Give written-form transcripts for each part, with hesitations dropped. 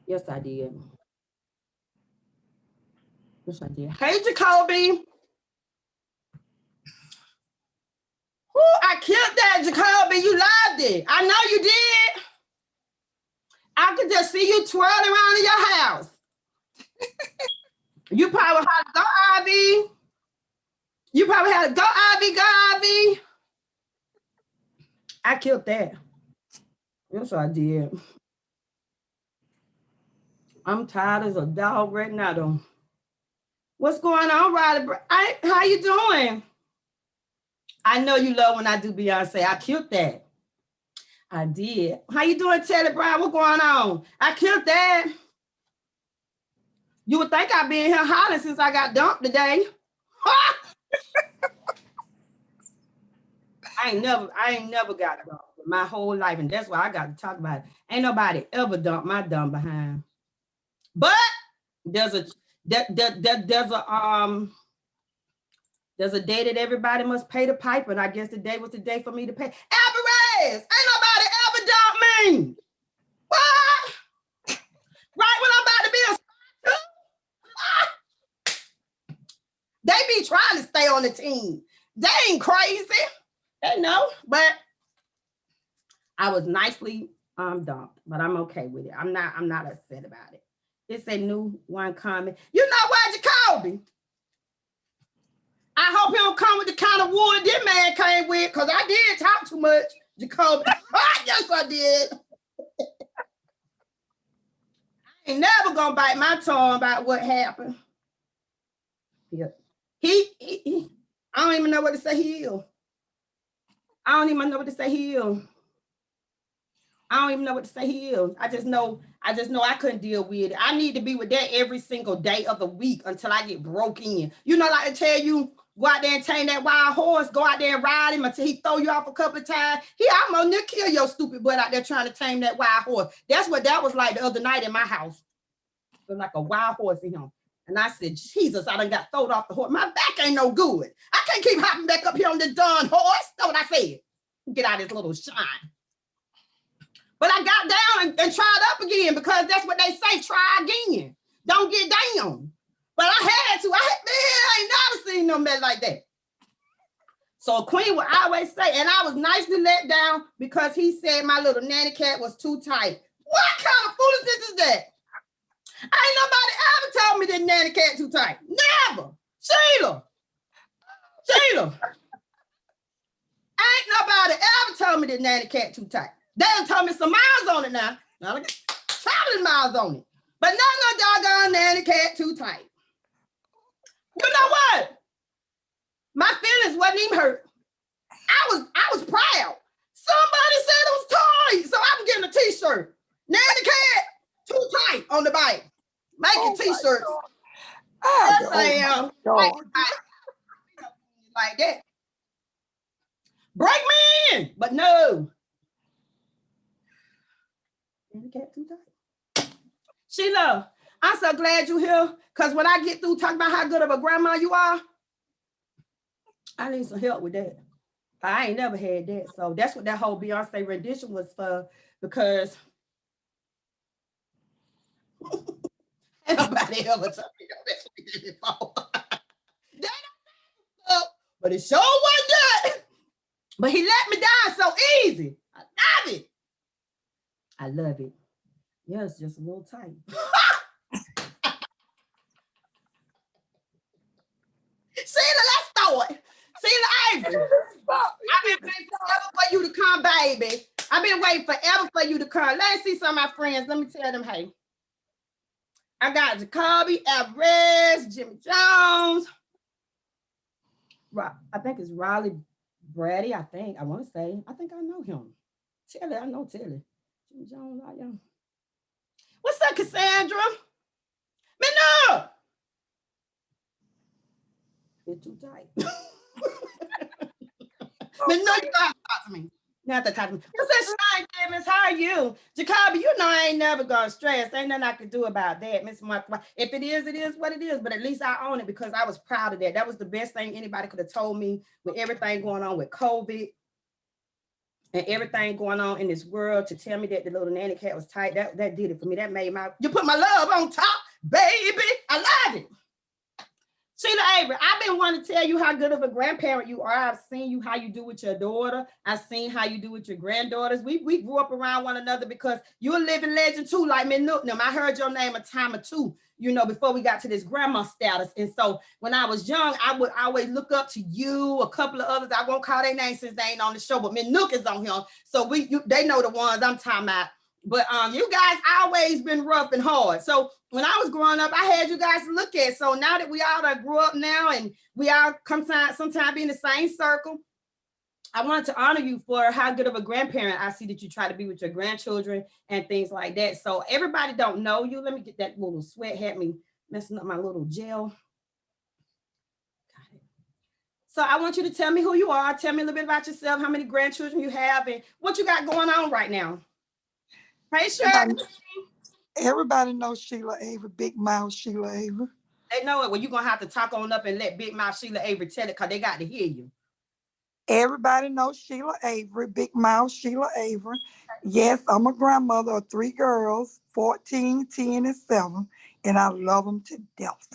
Yes, I did. Yes, I did. Hey, Jacoby. Whoo, I killed that, Jacoby. You loved it. I know you did. I could just see you twirling around in your house. You probably had to go, Ivy. You probably had to go, Ivy, go, Ivy. I killed that. Yes, I did. I'm tired as a dog right now, though. What's going on, Riley? How you doing? I know you love when I do Beyonce. I killed that. I did. How you doing, Teddy Brown? What's going on? I killed that. You would think I've been here hollering since I got dumped today. I ain't never got dumped my whole life, and that's why I got to talk about it. Ain't nobody ever dumped my dumb behind. But there's a there's a day that everybody must pay the piper, and I guess the day was the day for me to pay. Alvarez, ain't nobody ever dumped me. What? Right when I'm about to be a they be trying to stay on the team. They ain't crazy. They know, but I was nicely dumped, but I'm okay with it. I'm not upset about it. It's a new one coming. You know what, Jacoby? I hope he don't come with the kind of wood this man came with, because I did talk too much, Jacoby. Yes, I did. I ain't never gonna bite my tongue about what happened. Yeah. He I don't even know what to say here. I don't even know what to say here. I don't even know what to say here. I just know I couldn't deal with it. I need to be with that every single day of the week until I get broke in. You know, like I tell you, go out there and tame that wild horse, go out there and ride him until he throw you off a couple of times. He almost near kill your stupid butt out there trying to tame that wild horse. That's what that was like the other night in my house. It was like a wild horse in him. And I said, Jesus, I done got thrown off the horse. My back ain't no good. I can't keep hopping back up here on this darn horse. That's what I said. Get out of this little shine. But I got down and tried up again, because that's what they say, try again. Don't get down. But I had to. I ain't never seen no man like that. So Queen would always say, and I was nicely let down because he said my little nanny cat was too tight. What kind of foolishness is that? Ain't nobody ever told me that nanny cat too tight. Never. Sheila. Ain't nobody ever told me that nanny cat too tight. They done told me some miles on it now. Now I got traveling miles on it. But no doggone nanny cat too tight. You know what? My feelings wasn't even hurt. I was proud. Somebody said it was tight, so I'm getting a t-shirt. Nanny cat too tight on the bike. Making t-shirts. Yes, I am. Like that. Break me in, but no. Nanny cat too tight. Sheila, I'm so glad you're here, because when I get through talking about how good of a grandma you are, I need some help with that. I ain't never had that. So that's what that whole Beyonce rendition was for, because nobody ever told me that before. But it sure wasn't that. But he let me down so easy. I love it. I love it. Yeah, it's just a little tight. Sheila, let's throw it. Sheila Avery. I've been waiting forever for you to come, baby. I've been waiting forever for you to come. Let's see some of my friends. Let me tell them, hey. I got Jacoby, Alvarez, Jimmy Jones. I think it's Riley Brady, I think. I want to say. I think I know him. Tilly, I know Tilly. Jimmy Jones, I am. What's up, Cassandra? Minna! It's too tight. Minna, you gotta talk to me. You have to talk to me. What's that, Shine Davis? How are you? Jacoby, you know I ain't never gonna stress. Ain't nothing I can do about that, Miss Mark. If it is what it is. But at least I own it, because I was proud of that. That was the best thing anybody could have told me with everything going on with COVID. and everything going on in this world to tell me that the little nanny cat was tight. That did it for me. That made you put my love on top, baby. I love it. Sheila Avery, I've been wanting to tell you how good of a grandparent you are. I've seen you how you do with your daughter. I've seen how you do with your granddaughters. We grew up around one another because you're a living legend too, like me Nooknum. I heard your name a time or two, before we got to this grandma status. And so when I was young, I would always look up to you, a couple of others. I won't call their names since they ain't on the show, but me Nook is on here. So they know the ones I'm talking about. But you guys always been rough and hard. So when I was growing up, I had you guys to look at. So now that we all grew up now and we all sometime be in the same circle, I wanted to honor you for how good of a grandparent I see that you try to be with your grandchildren and things like that. So everybody don't know you. Let me get that little sweat had me messing up my little gel. Got it. So I want you to tell me who you are. Tell me a little bit about yourself, how many grandchildren you have, and what you got going on right now. Hey, Shirley. Everybody knows Sheila Avery, Big Mouth Sheila Avery. They know it. Well, you're going to have to talk on up and let Big Mouth Sheila Avery tell it because they got to hear you. Everybody knows Sheila Avery, Big Mouth Sheila Avery. Yes, I'm a grandmother of 3 girls, 14, 10, and 7, and I love them to death.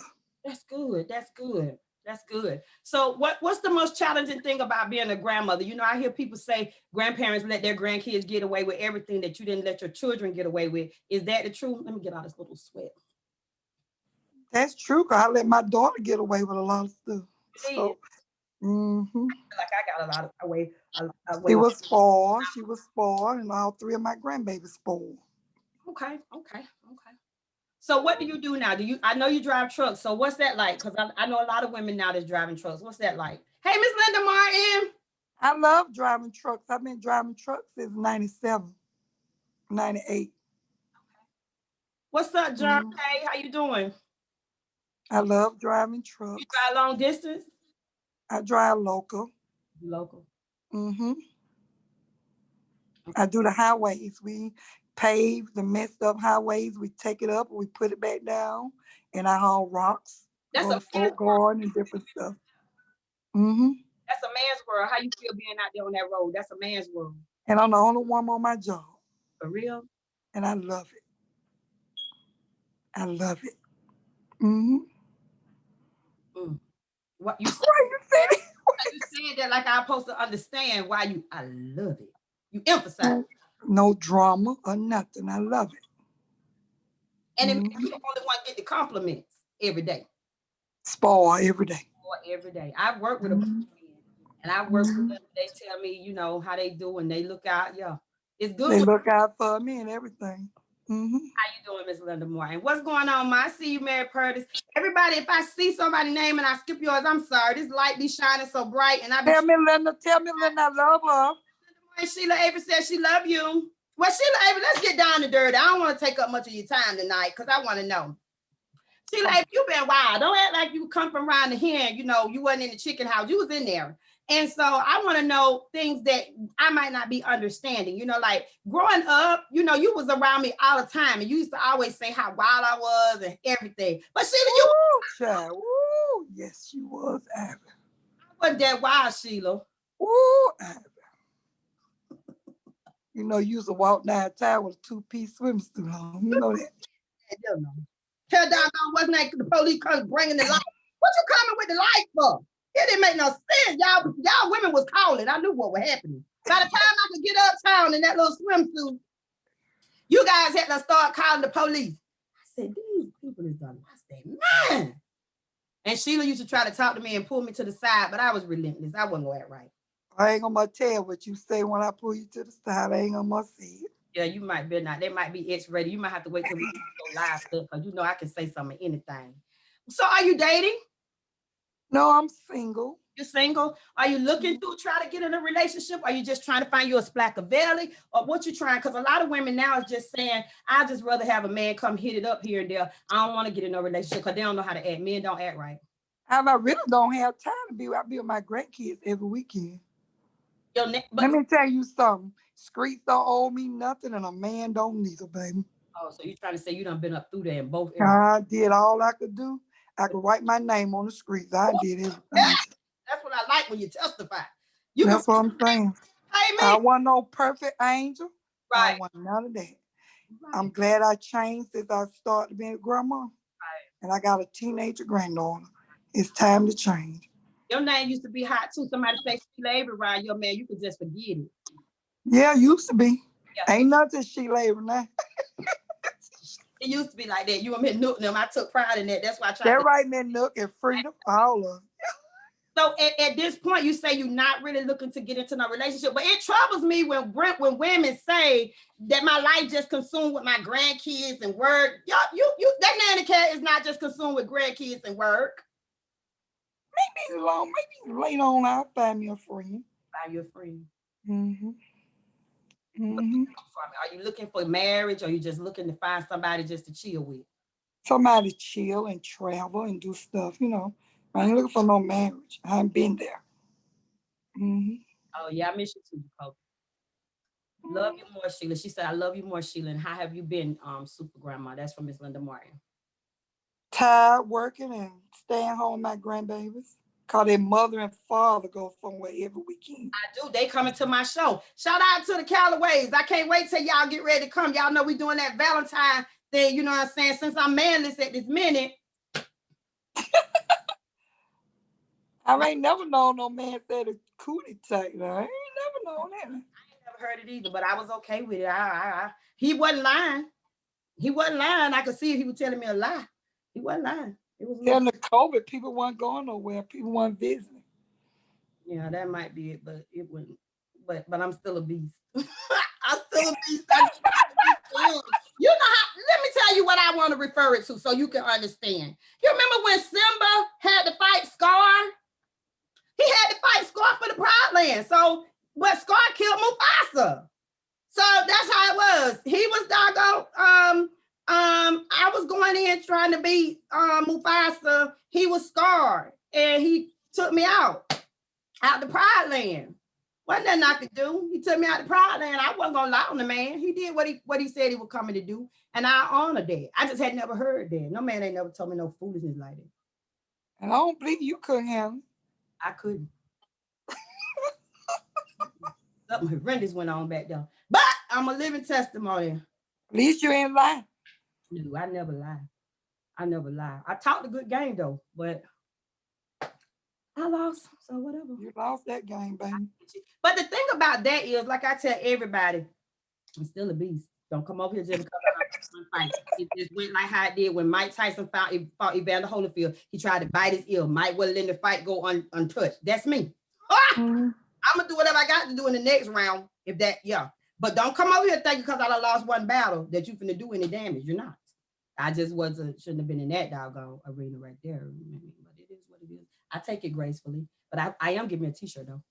That's good. That's good. That's good. So what's the most challenging thing about being a grandmother? I hear people say grandparents let their grandkids get away with everything that you didn't let your children get away with. Is that the truth? Let me get out this little sweat. That's true, because I let my daughter get away with a lot of stuff. So, like I got a lot of away. She was spoiled. She was spoiled, and all 3 of my grandbabies spoiled. Okay. So what do you do now? I know you drive trucks. So what's that like? Because I know a lot of women now that's driving trucks. What's that like? Hey, Miss Linda Martin. I love driving trucks. I've been driving trucks since 97, 98. Okay. What's up, John? Hey, how you doing? I love driving trucks. You drive long distance? I drive local. Local. I do the highways. We pave the messed up highways. We take it up, we put it back down, and I haul rocks. That's go to Fort Garden and different stuff. That's a man's world. How you feel being out there on that road? That's a man's world. And I'm the only one on my job. For real? And I love it. I love it. What you said? You said that like I'm supposed to understand why I love it. You emphasize. No drama or nothing. I love it. And it makes you the only one get the compliments every day. Spoil every day. Spoil every day. I work with them, and I work with them. They tell me, how they do, and they look out. Yeah, it's good. They look out for me and everything. How you doing, Miss Linda Moore? And what's going on, Ma? I see you, Mary Curtis. Everybody, if I see somebody's name and I skip yours, I'm sorry. This light be shining so bright, and tell me, Linda, I love her. And Sheila Avery says she love you. Well, Sheila Avery, let's get down to dirty. I don't want to take up much of your time tonight because I want to know. Sheila Avery, you been wild. Don't act like you come from around the hen. You wasn't in the chicken house. You was in there. And so I want to know things that I might not be understanding. Like growing up, you was around me all the time. And you used to always say how wild I was and everything. But Sheila, you child. Yes, she was, Abby. I wasn't that wild, Sheila. Abby. You used to walk downtown with a 2-piece swimsuit on. You know that. Tell doggone wasn't that the police comes bringing the light. What you coming with the light for? It didn't make no sense. Y'all women was calling. I knew what was happening. By the time I could get uptown in that little swimsuit, you guys had to start calling the police. I said, these people is done lost their mind. And Sheila used to try to talk to me and pull me to the side, but I was relentless. I wasn't going to act right. I ain't gonna tell what you say when I pull you to the side. I ain't gonna say it. Yeah, you might be not. They might be X-rated. You might have to wait till we go live stuff because I can say something, anything. So are you dating? No, I'm single. You're single? Are you looking to try to get in a relationship? Are you just trying to find you a splackaveli? Or what you trying? Because a lot of women now is just saying, I'd just rather have a man come hit it up here and there. I don't want to get in a relationship because they don't know how to act. Men don't act right. I really don't have time to be. I be with my grandkids every weekend. Let me tell you something. Streets don't owe me nothing, and a man don't neither, baby. Oh, so you trying to say you done been up through there in both areas? I did all I could do. I could write my name on the streets. I did everything. That's what I like when you testify. That's what I'm saying. I Amen. wasn't no perfect angel. I Right. want none of that. Right. I'm glad I changed since I started being a grandma. Right. And I got a teenager granddaughter. It's time to change. Your name used to be hot too. Somebody say Sheila Avery around your man, you could just forget it. Yeah, used to be. Yeah. Ain't nothing Sheila Avery now. It used to be like that. You and me Newton them. I took pride in that. That's why I tried That to. right, man, Nook and Freedom, all of them. So at this point, you say you're not really looking to get into no relationship, but it troubles me when women say that my life just consumed with my grandkids and work. You that nanny cat is not just consumed with grandkids and work. Maybe later on I'll find me a friend. Find your friend. Mm-hmm. What Mm-hmm. are you looking for marriage, or are you just looking to find somebody just to chill with? Somebody chill and travel and do stuff, you know. I Right. ain't looking for no marriage. I ain't been there. Mm-hmm. Oh yeah, I miss you too, Jacoby. Love you more, Sheila. She said, "I love you more, Sheila." And how have you been, Super Grandma? That's from Miss Linda Martin. Tired working and staying home with my grandbabies. Cause their mother and father go somewhere every weekend. I do. They coming to my show. Shout out to the Callaways. I can't wait till y'all get ready to come. Y'all know we doing that Valentine thing. You know what I'm saying? Since I'm manless at this minute, I ain't never known no man said a cootie tight. I ain't never known that. I ain't never heard it either. But I was okay with it. He wasn't lying. He wasn't lying. I could see if he was telling me a lie. He wasn't lying. It was a little. During the COVID, people weren't going nowhere. People weren't visiting. Yeah, that might be it, but it wouldn't. But I'm still a beast. I'm still a beast. I just got to be still. You know how? Let me tell you what I want to refer it to, so you can understand. You remember when Simba had to fight Scar? He had to fight Scar for the Pride Land. So, but Scar killed Mufasa. So that's how it was. He was doggone. I was going in trying to beat Mufasa. He was Scar, and he took me out the Pride Land. Wasn't nothing I could do. He took me out the Pride Land. I wasn't gonna lie on the man. He did what he said he was coming to do, and I honored that. I just had never heard that. No man ain't never told me no foolishness like that. And I don't believe you couldn't handle it. I couldn't. Something horrendous went on back there. But I'm a living testimony. At least you ain't lying. No, I never lie. I never lie. I talked a good game though, but I lost. So whatever. You lost that game, baby. But the thing about that is, like I tell everybody, I'm still a beast. Don't come over here just because I fight. It just went like how it did when Mike Tyson fought Evander Holyfield. He tried to bite his ear. Mike wouldn't let the fight go untouched. That's me. Mm-hmm. I'm gonna do whatever I got to do in the next round. If that, yeah. But don't come over here thinking because I lost one battle that you finna do any damage. You're not. I just shouldn't have been in that doggone arena right there. But it is what it is. I take it gracefully. But I am giving me a t-shirt though.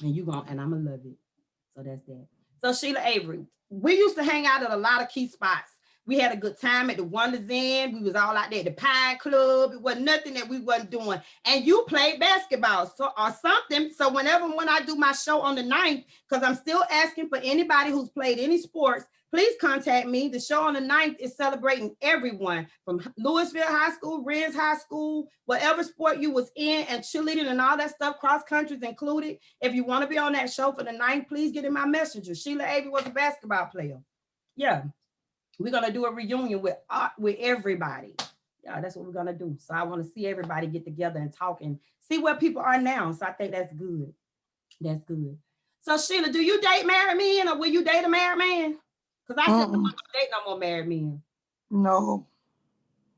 And I'm gonna love it. So that's that. So Sheila Avery, we used to hang out at a lot of key spots. We had a good time at the Wonders Inn. We was all out there at the Pine Club. It wasn't nothing that we wasn't doing. And you played basketball or something. So when I do my show on the 9th, because I'm still asking for anybody who's played any sports, please contact me. The show on the 9th is celebrating everyone from Louisville High School, Rennes High School, whatever sport you was in, and cheerleading and all that stuff, cross countries included. If you want to be on that show for the 9th, please get in my messenger. Sheila Avery was a basketball player. Yeah. We're going to do a reunion with everybody. Yeah, that's what we're going to do. So I want to see everybody get together and talk and see where people are now. So I think that's good. That's good. So Sheila, do you date married men, or will you date a married man? Because I said I don't date no more married men. No.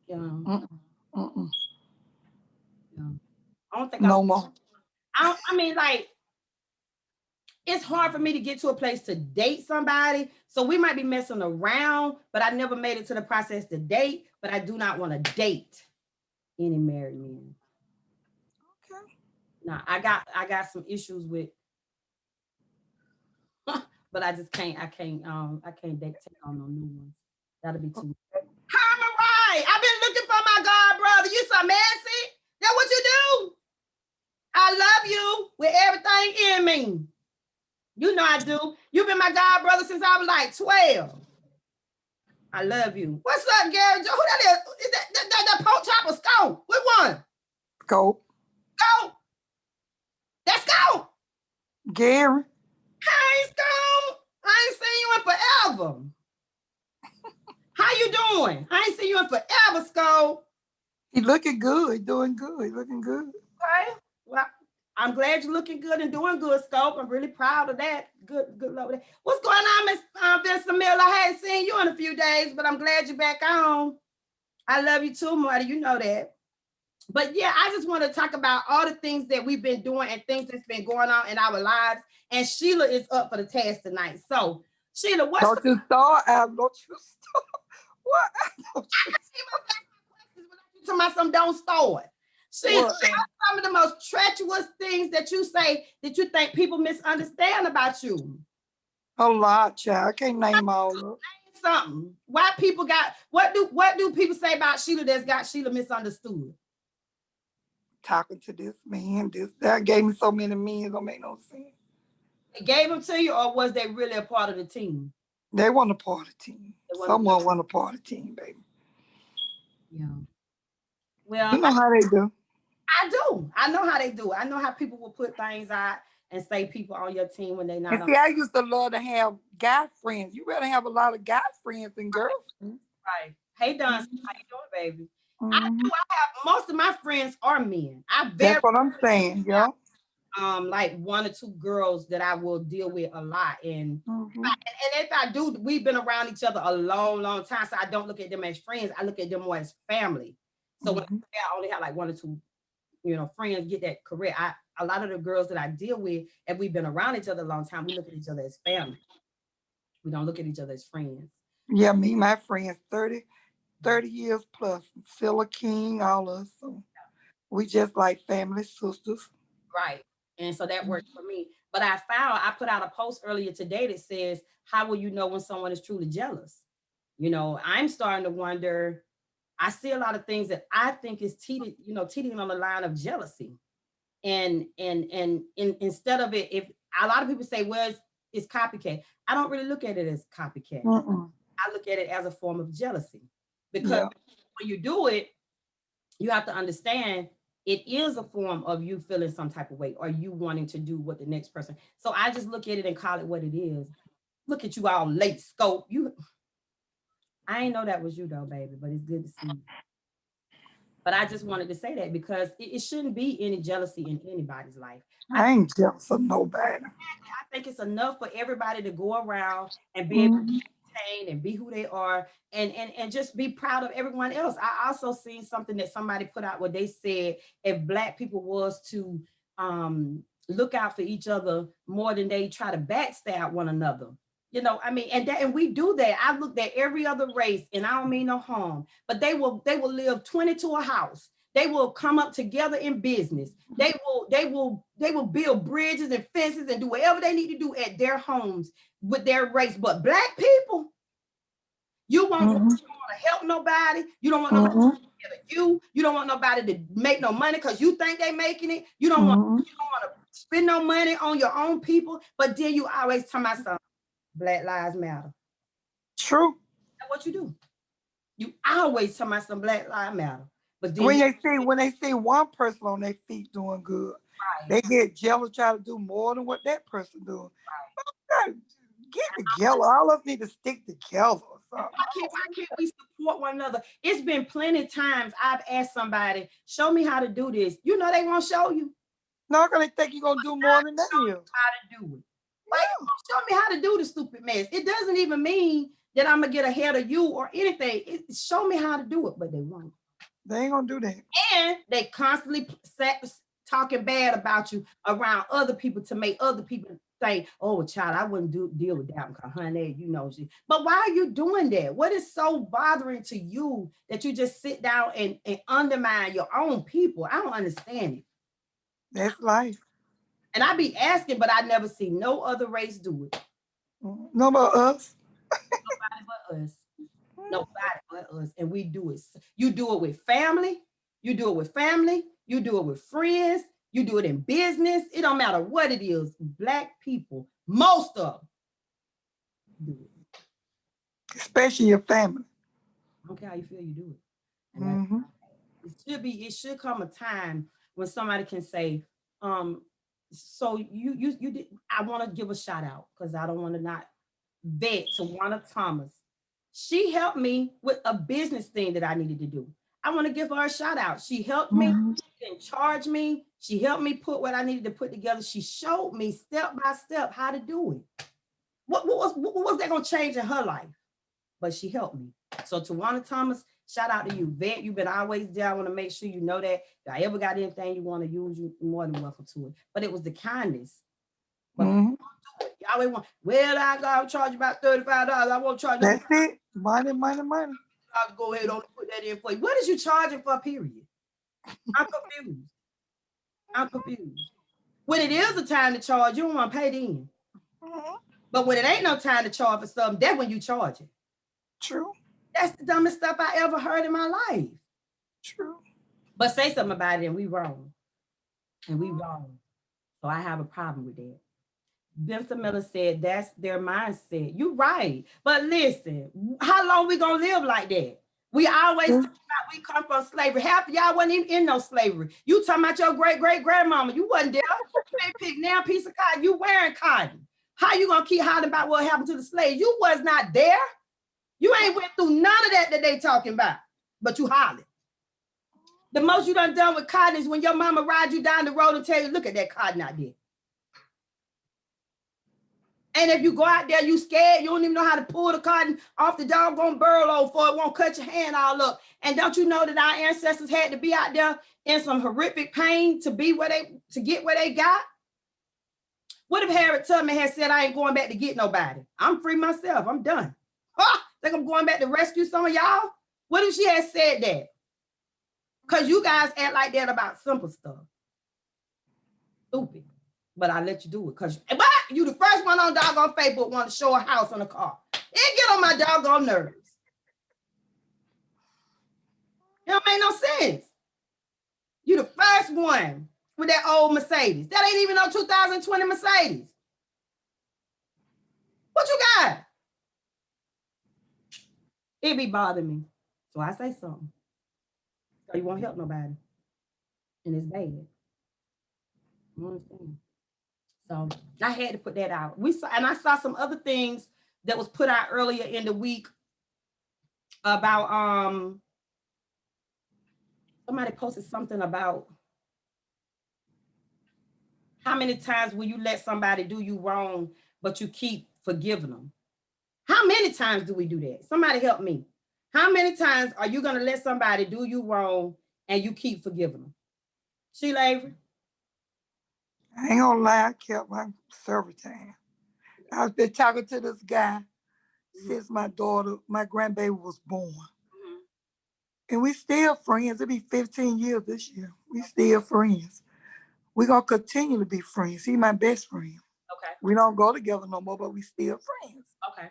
Yeah. Mm-mm. Yeah. I don't think no more. I mean, like, it's hard for me to get to a place to date somebody. So we might be messing around, but I never made it to the process to date. But I do not want to date any married men. Okay. Now I got some issues with, but I just can't. I can't take on no new ones. That'll be too. Karma, right? I've been looking for my god brother. You so messy. That's what you do. I love you with everything in me. You know I do. You've been my god brother since I was like 12. I love you. What's up, Gary Joe? Who that is? Is that pork chop or Scout? Which one? Go. Scout. That's Scout. Gary. Hey, Scone. I ain't seen you in forever. How you doing? I ain't seen you in forever, Scone. He looking good, doing good, looking good. Okay. Well, I'm glad you're looking good and doing good, Scope. I'm really proud of that. Good luck. What's going on, Miss Vincent Miller? I hadn't seen you in a few days, but I'm glad you're back on. I love you too, Marty. You know that. But yeah, I just want to talk about all the things that we've been doing and things that's been going on in our lives. And Sheila is up for the task tonight. So, Sheila, what's Don't you start, Al. Don't you start. What? Don't you to my some don't start? Sheila, What? some of the most treacherous things that you say that you think people misunderstand about you? A lot, child. I can't name all of them. Something. Why people got what do people say about Sheila that's got Sheila misunderstood? Talking to this man, this that gave me so many men, don't make no sense. They gave them to you, or was they really a part of the team? They want a part of the team. Someone want a part of the team, baby. Yeah. Well, you know how they do. I do. I know how they do. I know how people will put things out and say people on your team when they not. And see, I used to love to have guy friends. You better have a lot of guy friends than girlfriends. Right. Hey, Don, how you doing, baby? Mm-hmm. I do. I have most of my friends are men. That's what I'm saying, yo. Like 1 or 2 girls that I will deal with a lot, and if I do, we've been around each other a long time, so I don't look at them as friends. I look at them more as family. So when I only have like 1 or 2, friends, get that correct. A lot of the girls that I deal with, and we've been around each other a long time, we look at each other as family. We don't look at each other as friends. Yeah, me, my friends, 30 years plus, Silla King, all of us. So we just like family sisters. Right. And so that works for me. But I put out a post earlier today that says, how will you know when someone is truly jealous? I'm starting to wonder. I see a lot of things that I think is teetering on the line of jealousy. And instead of it, if a lot of people say, well, it's copycat. I don't really look at it as copycat. I look at it as a form of jealousy. Because when you do it, you have to understand it is a form of you feeling some type of way or you wanting to do what the next person. So I just look at it and call it what it is. Look at you all late, Scope. I ain't know that was you though, baby, but it's good to see you. But I just wanted to say that because it shouldn't be any jealousy in anybody's life. I ain't jealous of nobody. I think it's enough for everybody to go around and be able to maintain and be who they are and just be proud of everyone else. I also seen something that somebody put out where they said if Black people was to look out for each other more than they try to backstab one another. And we do that. I looked at every other race, and I don't mean no harm, but they will live 20 to a house. They will come up together in business. They will build bridges and fences and do whatever they need to do at their homes with their race. But Black people, you want to help nobody. You don't want nobody to help you. You don't want nobody to make no money because you think they making it. You don't want to spend no money on your own people. But then you always tell my son, Black Lives Matter. True. That's what you do. You always tell my son Black Lives Matter. But then when they see one person on their feet doing good, they get jealous, try to do more than what that person doing. Right. Get together. All of us need to stick together. Why can't we support one another? It's been plenty of times I've asked somebody, show me how to do this. You know they won't show you. No, because they think you're going to do more than they do. How to do it. Like, show me how to do the stupid mess. It doesn't even mean that I'm going to get ahead of you or anything. Show me how to do it, but they won't. They ain't going to do that. And they constantly talking bad about you around other people to make other people think, oh, child, I wouldn't deal with that because, honey, But why are you doing that? What is so bothering to you that you just sit down and undermine your own people? I don't understand it. That's life. And I be asking, but I never see no other race do it. No but us. Nobody but us. Nobody but us. And we do it. You do it with family. You do it with family. You do it with friends. You do it in business. It don't matter what it is. Black people, most of them, do it. Especially your family. I don't care how you feel, you do it. And it should come a time when somebody can say, So you did. I want to give a shout out because I don't want to not vet to Wanda Thomas. She helped me with a business thing that I needed to do. I want to give her a shout out. She helped me, Mhm. she didn't charge me. She helped me put what I needed to put together. She showed me step by step how to do it. What was that going to change in her life? But she helped me. So to Wanda Thomas, shout out to you. Vet, you've been always there. I want to make sure you know that. If I ever got anything you want to use, you more than welcome to it. But it was the kindness. But Mhm. you always want, well, I gotta charge you about $35. I won't charge you. That's it. Money, money, money. I'll go ahead and put that in for you. What is you charging for, period? I'm confused. I'm confused. When it is a time to charge, you don't want to pay then. Mhm. But when it ain't no time to charge for something, that's when you charge it. True. That's the dumbest stuff I ever heard in my life. True. But say something about it and we wrong. And we wrong. So I have a problem with that. Vincent Miller said that's their mindset. You're right. But listen, how long we gonna live like that? We always talk about we come from slavery. Half of y'all wasn't even in no slavery. You talking about your great-great-grandmama. You wasn't there. You ain't pick now a piece of cotton. You wearing cotton. How you gonna keep hollering about what happened to the slaves? You was not there. You ain't went through none of that they talking about. But you hollering. The most you done with cotton is when your mama ride you down the road and tell you, look at that cotton out there. And if you go out there, you scared, you don't even know how to pull the cotton off the doggone burrow for it won't cut your hand all up. And don't you know that our ancestors had to be out there in some horrific pain to be to get where they got? What if Harriet Tubman had said, I ain't going back to get nobody? I'm free myself. I'm done. Think I'm going back to rescue some of y'all? What if she had said that? Because you guys act like that about simple stuff. Stupid. But I let you do it because you the first one on doggone Facebook want to show a house on a car. It get on my doggone nerves. It don't make no sense. You the first one with that old Mercedes. That ain't even no 2020 Mercedes. What you got? It be bothering me. So I say something. So you won't help nobody. And it's bad. You understand? So I had to put that out. I saw some other things that was put out earlier in the week about somebody posted something about how many times will you let somebody do you wrong, but you keep forgiving them? How many times do we do that? Somebody help me. How many times are you going to let somebody do you wrong and you keep forgiving them? Sheila Avery? I ain't gonna lie, I kept my several times. I've been talking to this guy since my grandbaby was born. And we still friends. It'll be 15 years this year. We still friends. We're going to continue to be friends. He's my best friend. Okay. We don't go together no more, but we still friends. Okay.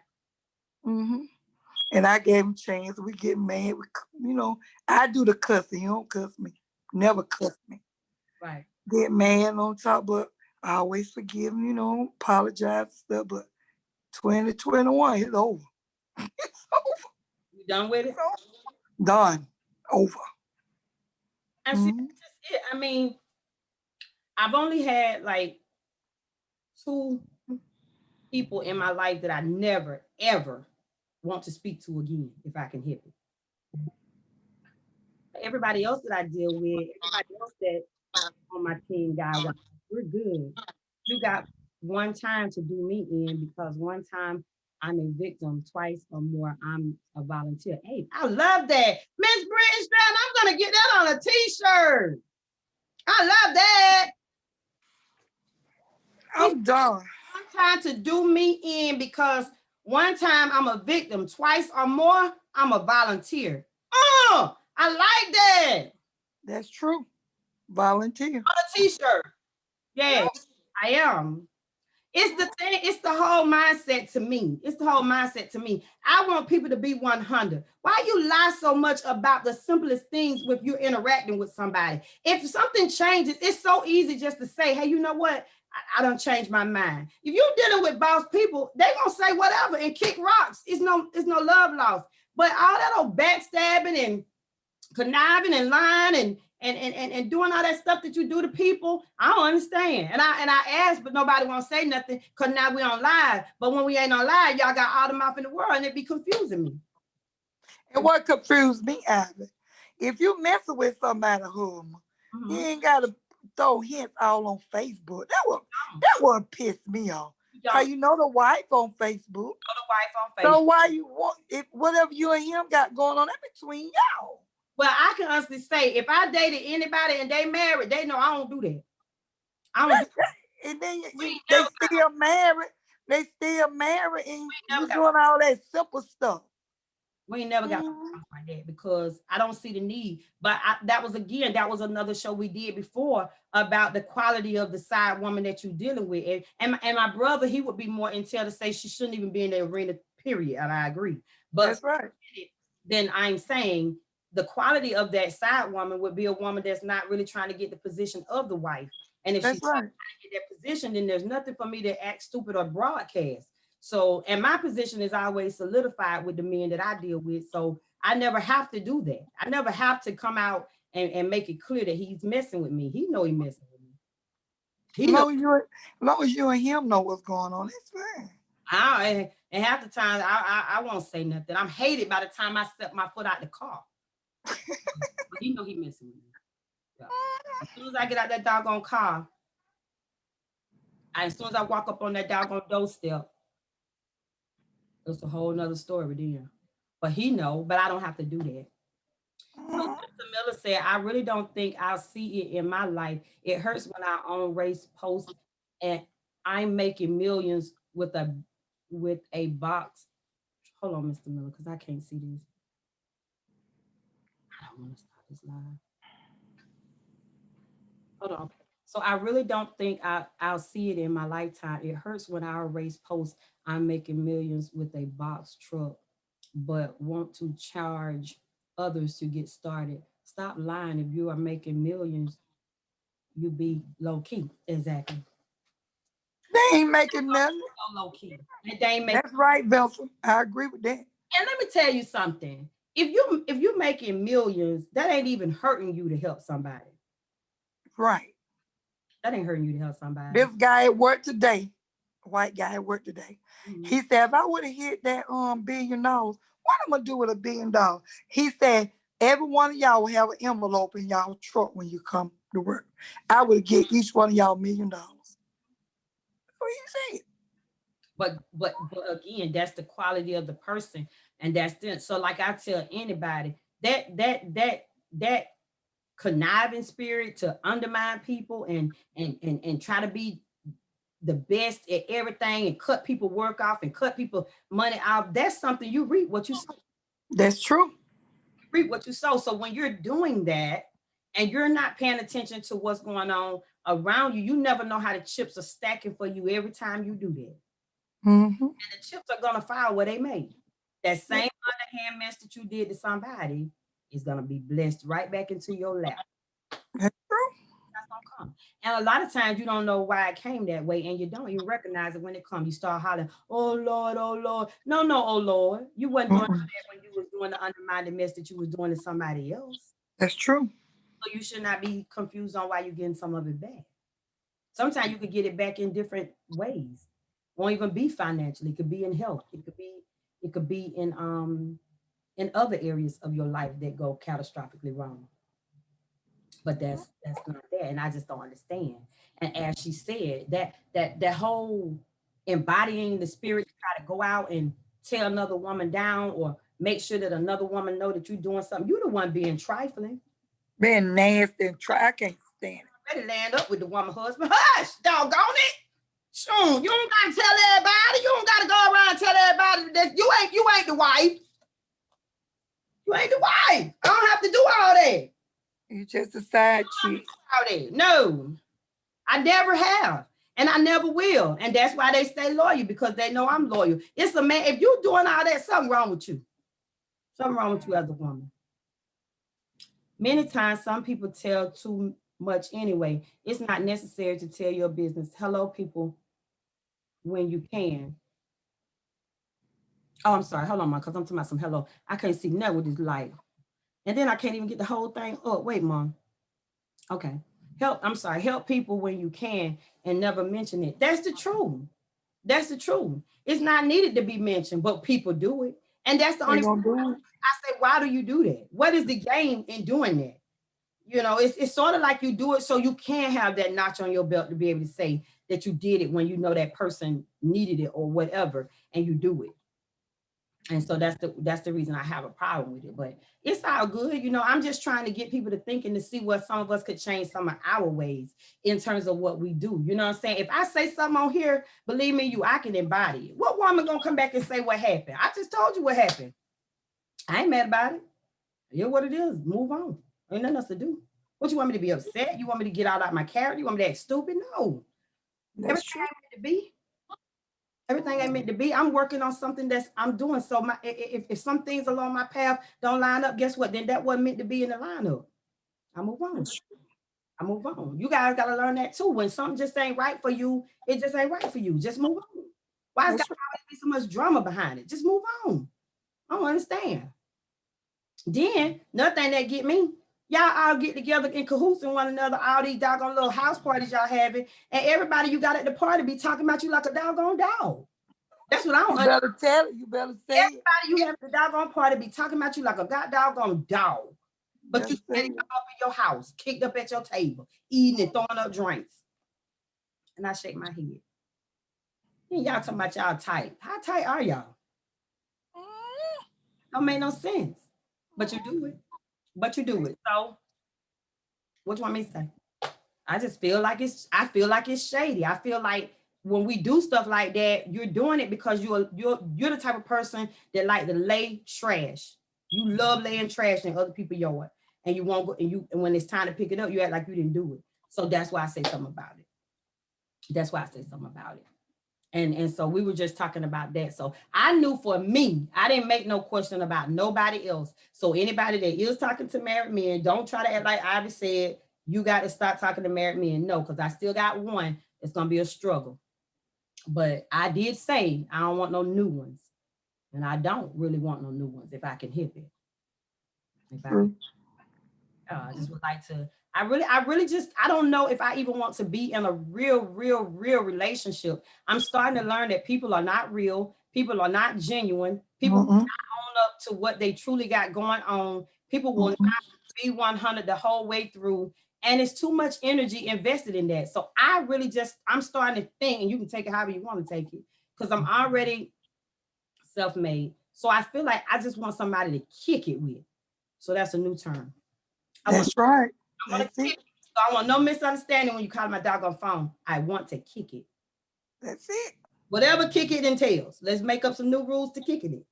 Mm-hmm. And I gave him a chance. We get mad. I do the cussing. You don't cuss me. Never cuss me. Right. Get mad on top, but I always forgive him, apologize and stuff. But 2021 is over. It's over. You done with it? Done. Over. And see, that's just it. I mean, I've only had like 2 people in my life that I never, ever want to speak to again if I can help it. Everybody else that I deal with, everybody else that on my team, guy, we're good. You got one time to do me in because one time I'm a victim, twice or more I'm a volunteer. Hey, I love that. Miss Brittany Strand, I'm going to get that on a t-shirt. I love that. I'm done. One time to do me in because one time I'm a victim, twice or more I'm a volunteer. Oh, I like that. That's true. Volunteer. On a t-shirt. Yeah, I am. It's the thing, it's the whole mindset to me. It's the whole mindset to me. I want people to be 100. Why you lie so much about the simplest things with you interacting with somebody? If something changes, it's so easy just to say, hey, you know what? I don't change my mind. If you're dealing with boss people, they're gonna say whatever and kick rocks. It's no love lost. But all that old backstabbing and conniving and lying and doing all that stuff that you do to people. I don't understand. And I asked, but nobody won't say nothing because now we on live. But when we ain't on live, y'all got all the mouth in the world, and it be confusing me. And what confused me, Abby, if you messing with somebody, you ain't gotta throw hints all on Facebook. That would piss me off. Cause you know the wife on Facebook. So why you want if whatever you and him got going on, that between y'all. Well, I can honestly say if I dated anybody and they married, they know I don't do that. I don't do that. And then they still married. They still married, and you doing all that simple stuff. We ain't never got like that because I don't see the need. But that was another show we did before about the quality of the side woman that you're dealing with. And my brother, he would be more intel to say she shouldn't even be in the arena, period. And I agree. But that's right. Then I'm saying the quality of that side woman would be a woman that's not really trying to get the position of the wife. And if she's trying to get that position, then there's nothing for me to act stupid or broadcast. So, and my position is always solidified with the men that I deal with. So I never have to do that. I never have to come out and make it clear that he's messing with me. He know he's messing with me. As long as you and him know what's going on, it's fine. And half the time I won't say nothing. I'm hated by the time I step my foot out the car. But he know he messing with me. Yeah. As soon as I get out that doggone car, as soon as I walk up on that doggone doorstep, it's a whole nother story then. But he know, but I don't have to do that. So Mr. Miller said, I really don't think I'll see it in my life. It hurts when our own race posts and I'm making millions with a box. Hold on, Mr. Miller, because I can't see this. I don't want to stop this live. Hold on. So I really don't think I'll see it in my lifetime. It hurts when our race posts I'm making millions with a box truck, but want to charge others to get started. Stop lying. If you are making millions, you be low key. Exactly. They ain't making nothing. Low key. They ain't making. That's right, Velson. I agree with that. And let me tell you something. If you're making millions, that ain't even hurting you to help somebody. Right. That ain't hurting you to help somebody. This guy at work today, white guy at work today, he said, if I would have hit that $1 billion, what I'm gonna do with $1 billion? He said, every one of y'all will have an envelope in y'all truck when you come to work. I would get each one of y'all $1 million. That's what he said. But again, that's the quality of the person, and that's it. So like I tell anybody, that conniving spirit to undermine people and try to be the best at everything and cut people work off and cut people money off, that's something you reap what you sow. That's true. You reap what you sow. So when you're doing that and you're not paying attention to what's going on around you, you never know how the chips are stacking for you every time you do that. And the chips are gonna fall where they made. That same underhand mess that you did to somebody is gonna be blessed right back into your lap. That's true. That's gonna come. And a lot of times you don't know why it came that way, and you don't even recognize it when it comes. You start hollering, "Oh Lord, oh Lord." No, oh Lord. You wasn't doing that when you was doing the undermining mess that you was doing to somebody else. That's true. So you should not be confused on why you're getting some of it back. Sometimes you could get it back in different ways. Won't even be financially. It could be in health. It could be in other areas of your life that go catastrophically wrong. But that's not there, and I just don't understand. And as she said, that whole embodying the spirit to try to go out and tear another woman down or make sure that another woman know that you're doing something. You're the one being trifling, being nasty and I can't stand it. Better land up with the woman husband. Hush, doggone it. Sure, you don't gotta tell everybody. You don't gotta go around and tell everybody that you ain't the wife. You ain't the wife. I don't have to do all that. You just a side chick. No, I never have. And I never will. And that's why they stay loyal, because they know I'm loyal. It's a man. If you're doing all that, something wrong with you. Something wrong with you as a woman. Many times, some people tell too much anyway. It's not necessary to tell your business. Hello, people, when you can. Oh, I'm sorry. Hold on, Mom, because I'm talking about some hello. I can't see nothing with this light. And then I can't even get the whole thing up. Wait, Mom. Okay. Help people when you can and never mention it. That's the truth. That's the truth. It's not needed to be mentioned, but people do it. And that's the They only gonna do it. I say, why do you do that? What is the game in doing that? You know, it's sort of like you do it so you can have that notch on your belt to be able to say that you did it when you know that person needed it or whatever, and you do it. And so that's the reason I have a problem with it. But it's all good. You know, I'm just trying to get people to thinking to see what some of us could change some of our ways in terms of what we do. You know what I'm saying? If I say something on here, believe me, I can embody it. What woman gonna come back and say what happened? I just told you what happened. I ain't mad about it. Here's what it is. Move on. Ain't nothing else to do. What you want me to be upset? You want me to get out of my character? You want me to act stupid? No. That's Everything true. ain't meant to be. Everything ain't meant to be. I'm working on something that's I'm doing. So if some things along my path don't line up, guess what? Then that wasn't meant to be in the lineup. I move on. That's true. I move on. You guys gotta learn that too. When something just ain't right for you, it just ain't right for you. Just move on. Why is got That's to right. always be so much drama behind it? Just move on. I don't understand. Then another thing that get me, y'all all get together in cahoots and one another, all these doggone little house parties y'all having, and everybody you got at the party be talking about you like a doggone dog. That's what I don't You understand. better tell it. You better say it. Everybody you have at the doggone party be talking about you like a god doggone dog. But Better you say standing it. up in your house, kicked up at your table, eating and throwing up drinks. And I shake my head. Then y'all talking about y'all tight. How tight are y'all? Don't make no sense. But you do it. But you do it. So what you want me to say? I just feel like it's shady. I feel like when we do stuff like that, you're doing it because you're the type of person that like to lay trash. You love laying trash in other people's yard, and you won't go and when it's time to pick it up, you act like you didn't do it. So that's why I say something about it. That's why I say something about it. And so we were just talking about that. So I knew for me, I didn't make no question about nobody else. So anybody that is talking to married men, don't try to act like Ivy said, you got to start talking to married men. No, because I still got one. It's going to be a struggle. But I did say I don't want no new ones. And I don't really want no new ones if I can help it. If I can True. I just would like to. I really just. I don't know if I even want to be in a real relationship. I'm starting to learn that people are not real. People are not genuine. People will Mm-mm. not own up to what they truly got going on. People will not Mm-mm. be 100 the whole way through, and it's too much energy invested in that. So I really just. I'm starting to think, and you can take it however you want to take it, because I'm already self-made. So I feel like I just want somebody to kick it with. So that's a new term. I want That's right. I want That's to it. kick it. So I want no misunderstanding when you call my doggone phone. I want to kick it. That's it. Whatever kick it entails. Let's make up some new rules to kick it in.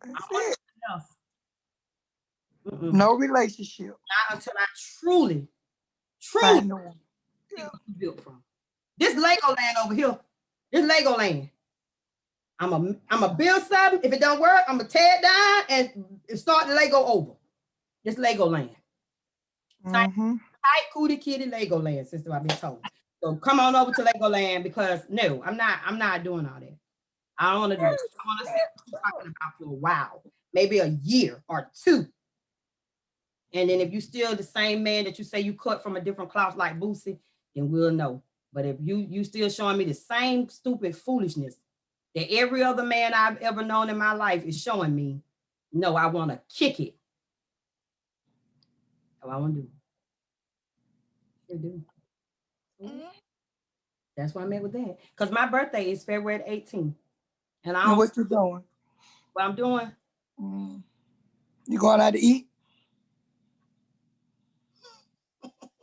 I That's don't want it. nothing else. Mm-mm. No relationship. Not until I truly Find no one. see Yeah. what you built from. This Lego land over here, this Lego land. I'm a build something. If it don't work, I'm gonna tear it down and start the Lego over. This Lego land. Tight, Mm-hmm. tight cootie kitty Lego land, sister. I've been told. So come on over to Legoland because no, I'm not doing all that. I don't want to do that. I want to see what you're talking about for a while, maybe a year or two. And then if you still the same man that you say you cut from a different cloth like Boosie, then we'll know. But if you still showing me the same stupid foolishness that every other man I've ever known in my life is showing me, no, I want to kick it. Oh, I want to do. Sure do. So that's why I'm at with that. Because my birthday is February 18th. And I And don't what you doing? what I'm doing. Mm. You going out to eat?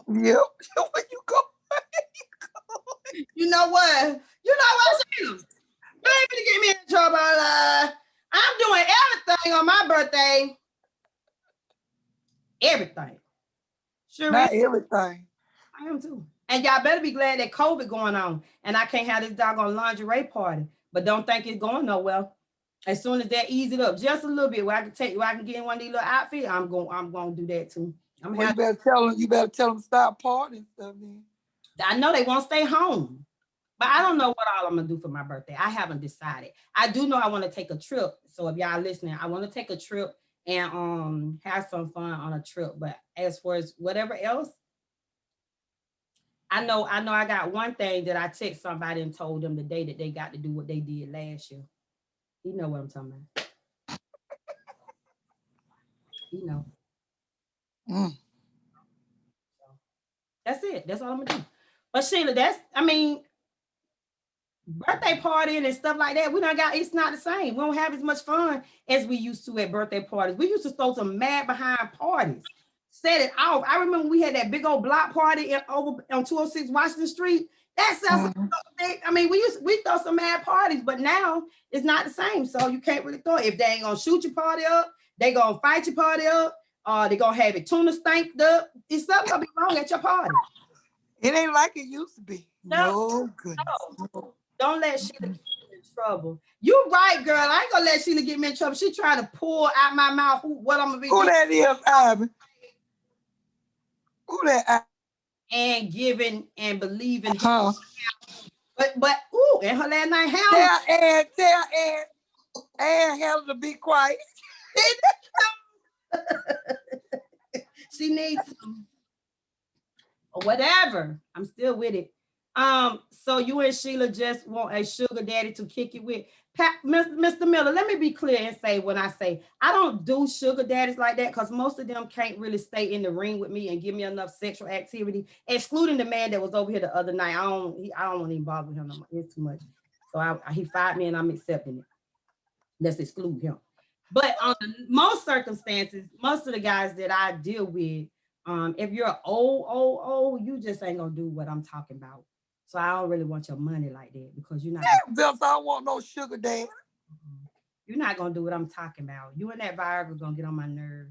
Yep. Where you go? You know what? You know what, Sheila? You ain't gonna get me in trouble. I'm doing everything on my birthday. Everything. Sure is. Not everything. I am too. And y'all better be glad that COVID going on and I can't have this doggone lingerie party. But don't think it's going nowhere. As soon as that ease it up just a little bit, where I can get in one of these little outfits, I'm gonna do that too. I'm Well, have, you better tell them stop partying and stuff then. I know they won't stay home. But I don't know what all I'm gonna do for my birthday. I haven't decided. I do know I want to take a trip. So if y'all listening, I want to take a trip and have some fun on a trip. But as far as whatever else, I got one thing that I text somebody and told them the day that they got to do what they did last year. You know what I'm talking about. You know. Mm. So that's it. That's all I'm gonna do. But Sheila, birthday partying and stuff like that, we don't got, it's not the same. We don't have as much fun as we used to at birthday parties. We used to throw some mad behind parties, set it off. I remember we had that big old block party over on 206 Washington Street. That sounds I mean, we throw some mad parties, but now it's not the same. So you can't really throw it. If they ain't gonna shoot your party up, they gonna fight your party up, they gonna have it tuna stanked up. It's something gonna be wrong at your party. It ain't like it used to be. No, No goodness. no. Don't let Sheila get you in trouble. You right, girl. I ain't gonna let Sheila get me in trouble. She trying to pull out my mouth what I'm gonna be Who doing. that is, Ivy? Who that? And giving and believing. Huh? But ooh, and her last name Helen. Tell Ann Helen to be quiet. She needs some or whatever. I'm still with it. So you and Sheila just want a sugar daddy to kick it with. Mr. Miller, let me be clear and say when I say I don't do sugar daddies like that because most of them can't really stay in the ring with me and give me enough sexual activity, excluding the man that was over here the other night. I don't want to even bother with him no more. It's too much. So he fired me and I'm accepting it. Let's exclude him. But on most circumstances, most of the guys that I deal with, if you're old, you just ain't gonna do what I'm talking about. So I don't really want your money like that because you're not. Bills, I don't want no sugar daddy. You're not gonna do what I'm talking about. You and that Viagra gonna get on my nerve.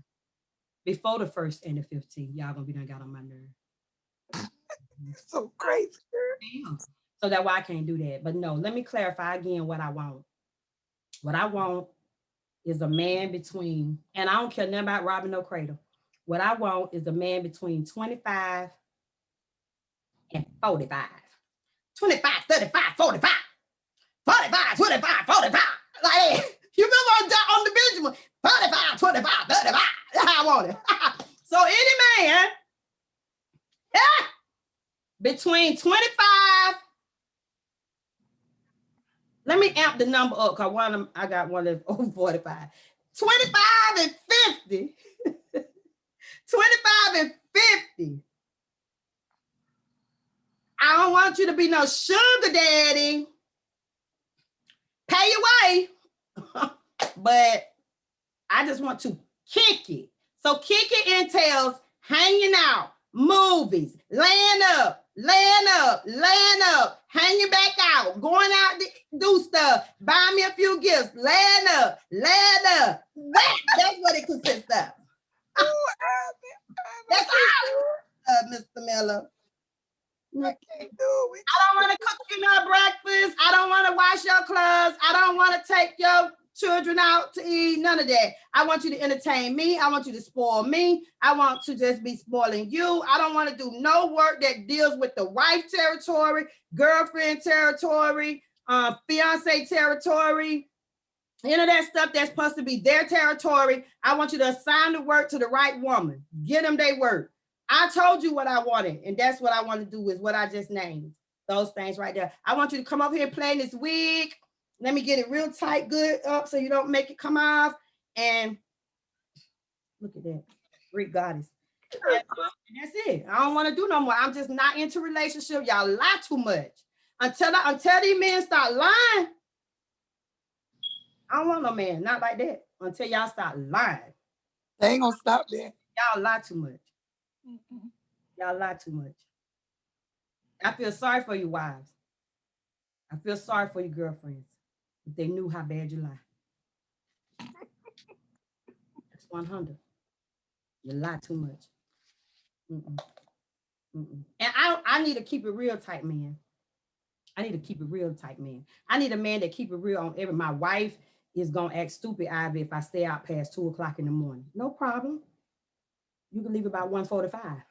Before the 1st and the 15th, y'all gonna be done got on my nerve. So crazy. Damn. So that's why I can't do that. But no, let me clarify again what I want. What I want is a man between, and I don't care nothing about robbing no cradle. What I want is a man between 25 and 45. 25, 35, 45. 45, 25, 45. Like, you remember on the Benjamin? 45, 25, 35. That's how I want it. So any man between 25, let me amp the number up because one of them, I got one that's over 45. 25 and 50. 25 and 50. I don't want you to be no sugar daddy. Pay your way. But I just want to kick it. So kick it entails hanging out, movies, laying up, hanging back out, going out to do stuff, buy me a few gifts, laying up. That's what it consists of. That's all, Mr. Miller. I can't do it. I don't want to cook you no breakfast. I don't want to wash your clothes. I don't want to take your children out to eat. None of that. I want you to entertain me. I want you to spoil me. I want to just be spoiling you. I don't want to do no work that deals with the wife territory, girlfriend territory, fiance territory. Any of that stuff that's supposed to be their territory. I want you to assign the work to the right woman. Get them their work. I told you what I wanted, and that's what I want to do is what I just named. Those things right there. I want you to come over here playing this wig. Let me get it real tight, good up so you don't make it come off. And look at that. Greek goddess. And that's it. I don't want to do no more. I'm just not into relationship. Y'all lie too much. Until these men start lying, I don't want no man. Not like that. Until y'all start lying. They ain't gonna stop there. Y'all lie too much. Mm-hmm. Y'all lie too much. I feel sorry for you wives. I feel sorry for your girlfriends. If they knew how bad you lie. That's 100. You lie too much. Mm-mm. Mm-mm. And I need to keep it real tight, man. I need to keep it real tight, man. I need a man that keep it real on every. My wife is gonna act stupid, Ivy, if I stay out past 2 o'clock in the morning. No problem. You can leave about 1:45.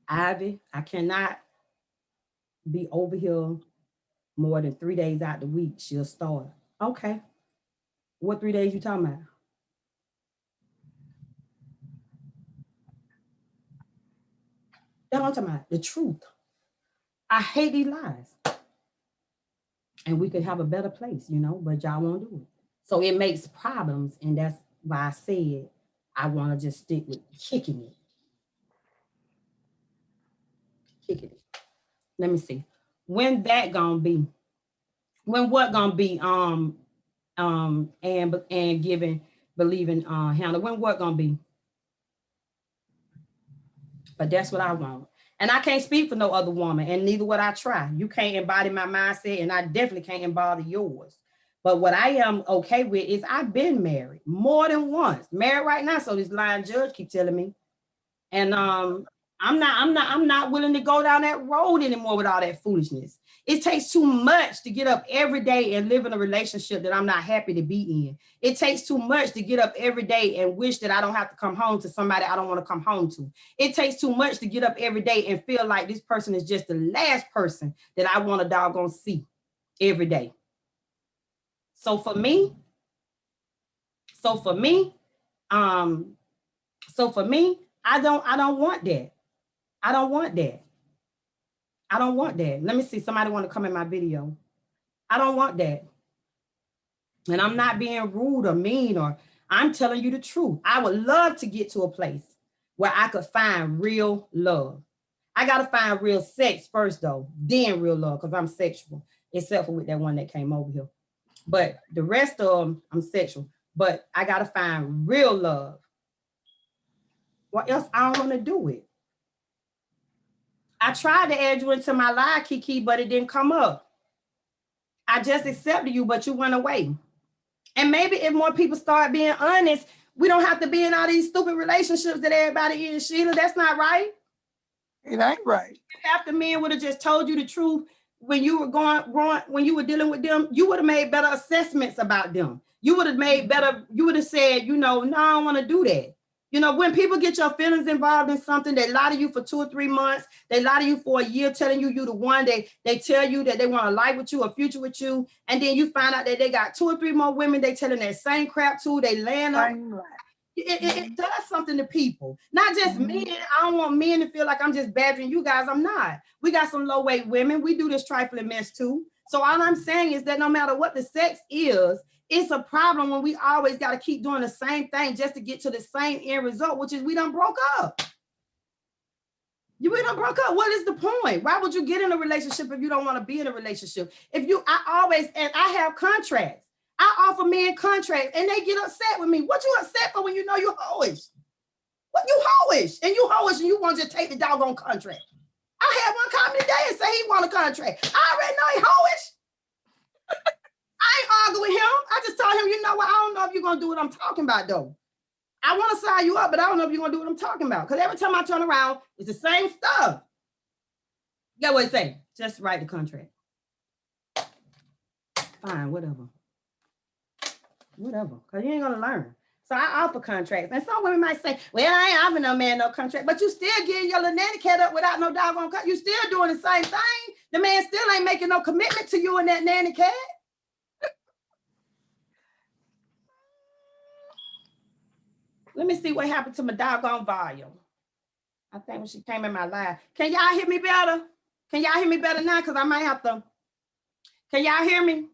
Ivy, I cannot be over here more than 3 days out the week. She'll start. Okay. What 3 days you talking about? That's what I'm talking about. The truth. I hate these lies. And we could have a better place, you know, but y'all won't do it. So it makes problems. And that's why I said I want to just stick with kicking it. Kicking it. Let me see. When that gonna be? When what gonna be? And giving, believing, Hannah. When what gonna be? But that's what I want. And I can't speak for no other woman, and neither would I try. You can't embody my mindset, and I definitely can't embody yours. But what I am okay with is I've been married more than once. Married right now, so this lying judge keep telling me. And I'm not willing to go down that road anymore with all that foolishness. It takes too much to get up every day and live in a relationship that I'm not happy to be in. It takes too much to get up every day and wish that I don't have to come home to somebody I don't want to come home to. It takes too much to get up every day and feel like this person is just the last person that I want to doggone see every day. So for me, so for me, um, I don't want that. I don't want that. I don't want that. Let me see. Somebody want to come in my video. I don't want that. And I'm not being rude or mean, or I'm telling you the truth. I would love to get to a place where I could find real love. I got to find real sex first, though, then real love, because I'm sexual, except for with that one that came over here. But the rest of them, I'm sexual. But I got to find real love. What else? I don't want to do it. I tried to add you into my live, Kiki, but it didn't come up. I just accepted you, but you went away. And maybe if more people start being honest, we don't have to be in all these stupid relationships that everybody is, Sheila. That's not right. It ain't right. Half the men would have just told you the truth when you were when you were dealing with them. You would have made better assessments about them. You would have made better, you would have said, you know, no, I don't want to do that. You know, when people get your feelings involved in something, they lie to you for 2 or 3 months, they lie to you for a year, telling you the one, they tell you that they want a life with you, a future with you, and then you find out that they got 2 or 3 more women they telling that same crap to, they land up. It does something to people, not just men. I don't want men to feel like I'm just badgering you guys. I'm not. We got some low weight women. We do this trifling mess too. So all I'm saying is that no matter what the sex is, it's a problem when we always got to keep doing the same thing just to get to the same end result, which is we done broke up. We done broke up. What is the point? Why would you get in a relationship if you don't want to be in a relationship? And I have contracts. I offer men contracts and they get upset with me. What you upset for when you know you hoish? What you hoish? And you hoish and you want to just take the doggone contract. I had one come today and say he want a contract. I already know he hoish. I ain't argue with him. I just told him, you know what? I don't know if you're going to do what I'm talking about, though. I want to sign you up, but I don't know if you're going to do what I'm talking about. Because every time I turn around, it's the same stuff. Get what it say? Just write the contract. Fine, whatever. Whatever, because you ain't going to learn. So I offer contracts. And some women might say, well, I ain't offering no man no contract. But you still getting your little nanny cat up without no doggone contract. You still doing the same thing. The man still ain't making no commitment to you and that nanny cat. Let me see what happened to my doggone volume. I think when she came in my live. Can y'all hear me better? Can y'all hear me better now? Because I might have to. Can y'all hear me?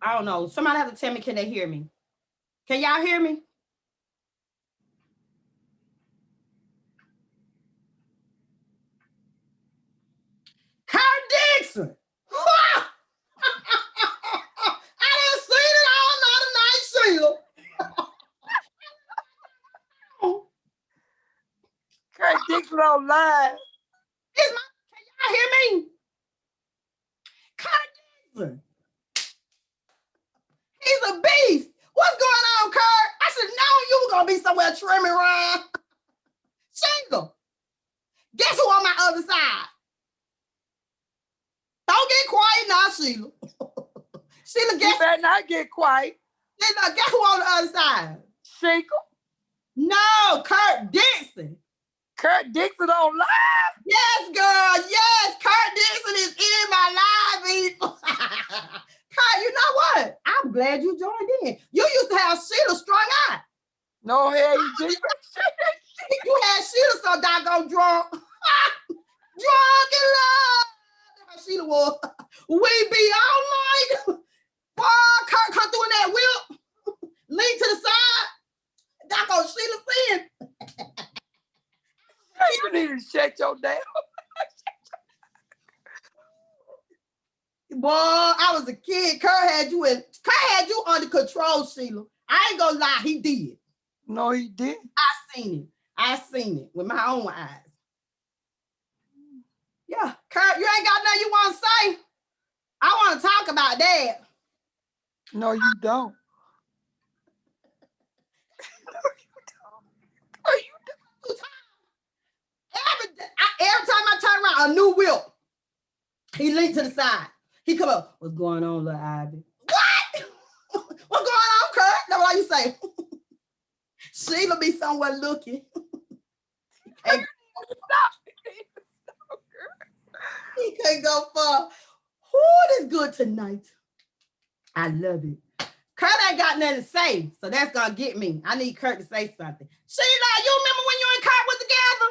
I don't know. Somebody have to tell me, can they hear me? Can y'all hear me? Kurt Dixon. I done seen it all night tonight, Sheila. Kurt Dixon on live. Can y'all hear me? Kurt Dixon. He's a beast. What's going on, Kurt? I should have known you were going to be somewhere trimming around. Sheila. Guess who on my other side? Don't get quiet now, Sheila. Sheila, guess. You better not get quiet. Sheila, guess who on the other side? Sheila. No, Kurt Dixon. Kurt Dixon on live? Yes, girl. Yes, Kurt Dixon is in my live, people. glad you joined in. You used to have Sheila strung out. No, hell, you did. You had Sheila so doggone drunk. Drunk in love. That's how Sheila was. We be all night. Boy, Kurt come through in that whip. Lean to the side. Doggone Sheila sin. You need to shut your damn. Boy, I was a kid. Kurt had you under control, Sheila. I ain't gonna lie, he did. No, he didn't. I seen it with my own eyes. Yeah, Kurt, you ain't got nothing you want to say? I want to talk about that. No, you don't. No, you don't. Every time I turn around, a new whip. He leaned to the side. He come up. What's going on, little Ivy? What? What's going on, Kurt? That's what you say. Sheila be somewhere looking. And he can't go far. Who is good tonight? I love it. Kurt ain't got nothing to say, so that's gonna get me. I need Kurt to say something. Sheila, you remember when you and Kurt was together?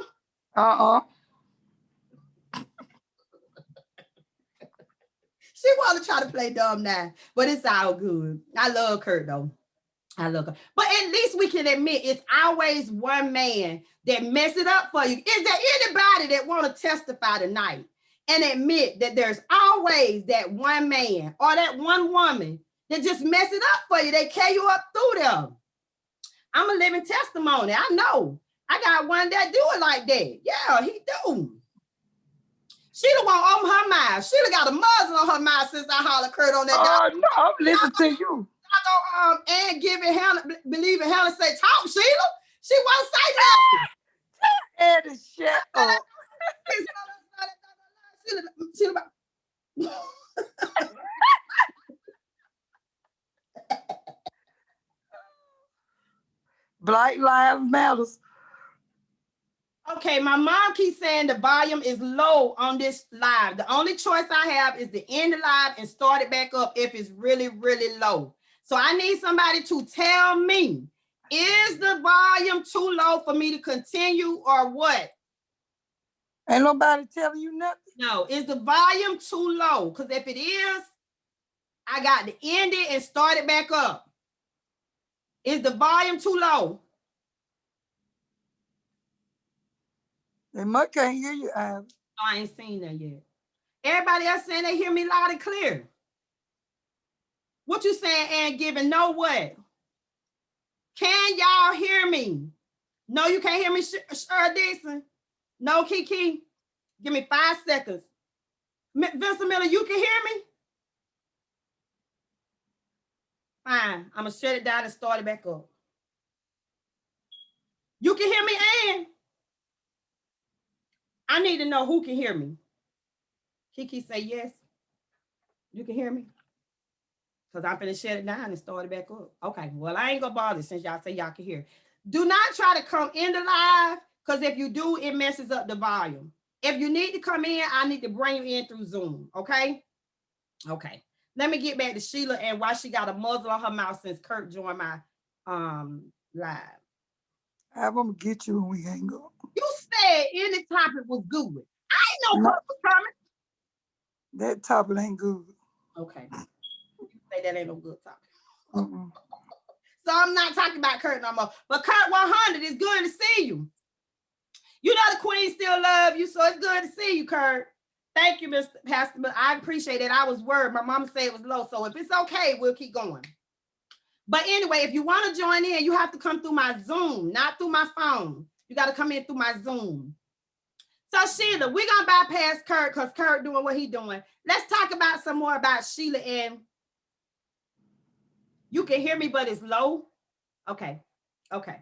She want to try to play dumb now, but it's all good. I love Kurt though. I love her. But at least we can admit it's always one man that mess it up for you. Is there anybody that want to testify tonight and admit that there's always that one man or that one woman that just mess it up for you? They carry you up through them. I'm a living testimony. I know. I got one that do it like that. Yeah, he do. Sheila won't open her mouth. Sheila got a muzzle on her mouth since I hollered Kurt on that. No, I'm listening to you. I go and giving Hannah, believing Hannah say, talk, Sheila. She won't say And nothing. shut up. Sheila, Black Lives Matters. okay, my mom keeps saying the volume is low on this live. The only choice I have is to end the live and start it back up if it's really, really low. So I need somebody to tell me, is the volume too low for me to continue or what? Ain't nobody telling you nothing. No, is the volume too low? Because if it is, I got to end it and start it back up. Is the volume too low? They must can't hear you, Ivy. Oh, I ain't seen that yet. Everybody else saying they hear me loud and clear. What you saying, Ann Giving? No what? Can y'all hear me? No, you can't hear me, Dixon. No, Kiki. Give me 5 seconds. Vincent Miller, you can hear me? Fine. I'm going to shut it down and start it back up. You can hear me, Ann? I need to know who can hear me. Kiki say yes. You can hear me? Because I'm finna shut it down and start it back up. Okay, well, I ain't gonna bother since y'all say y'all can hear. Do not try to come in the live, because if you do, it messes up the volume. If you need to come in, I need to bring you in through Zoom, okay? Okay. Let me get back to Sheila and why she got a muzzle on her mouth since Kurt joined my live. I'm gonna get you when we hang up. You said any topic was good. I ain't know Kurt was coming. That topic ain't good. Okay. You say that ain't no good topic. Mm-mm. So I'm not talking about Kurt no more. But Kurt 100, it's good to see you. You know the queen still love you, so it's good to see you, Kurt. Thank you, Mr. Pastor. But I appreciate it. I was worried. My mama said it was low. So if it's okay, we'll keep going. But anyway, if you want to join in, you have to come through my Zoom, not through my phone. You got to come in through my Zoom. So Sheila, we're going to bypass Kurt because Kurt doing what he doing. Let's talk about some more about Sheila. And you can hear me, but it's low. Okay. Okay.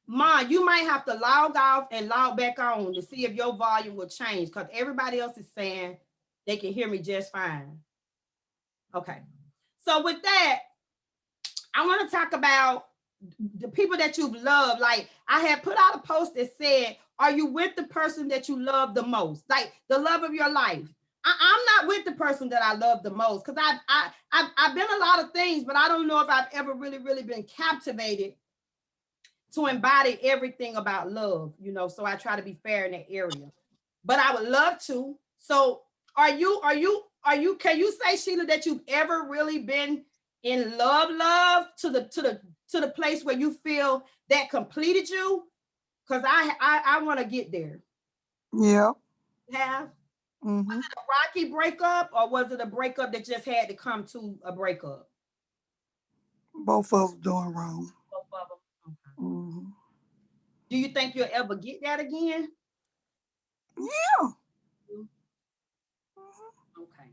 Ma, you might have to log off and log back on to see if your volume will change because everybody else is saying they can hear me just fine. Okay. So with that, I want to talk about the people that you've loved. Like I had put out a post that said, are you with the person that you love the most? Like the love of your life. I'm not with the person that I love the most, because I've been a lot of things, but I don't know if I've ever really been captivated to embody everything about love, you know. So I try to be fair in that area. But I would love to. So can you say, Sheila, that you've ever really been in love to the place where you feel that completed you? Because I want to get there. Yeah. Have Mm-hmm. a rocky breakup, or was it a breakup that just had to come to a breakup? Both of us doing wrong. Both of them. Okay. Mm-hmm. Do you think you'll ever get that again? Yeah. Okay.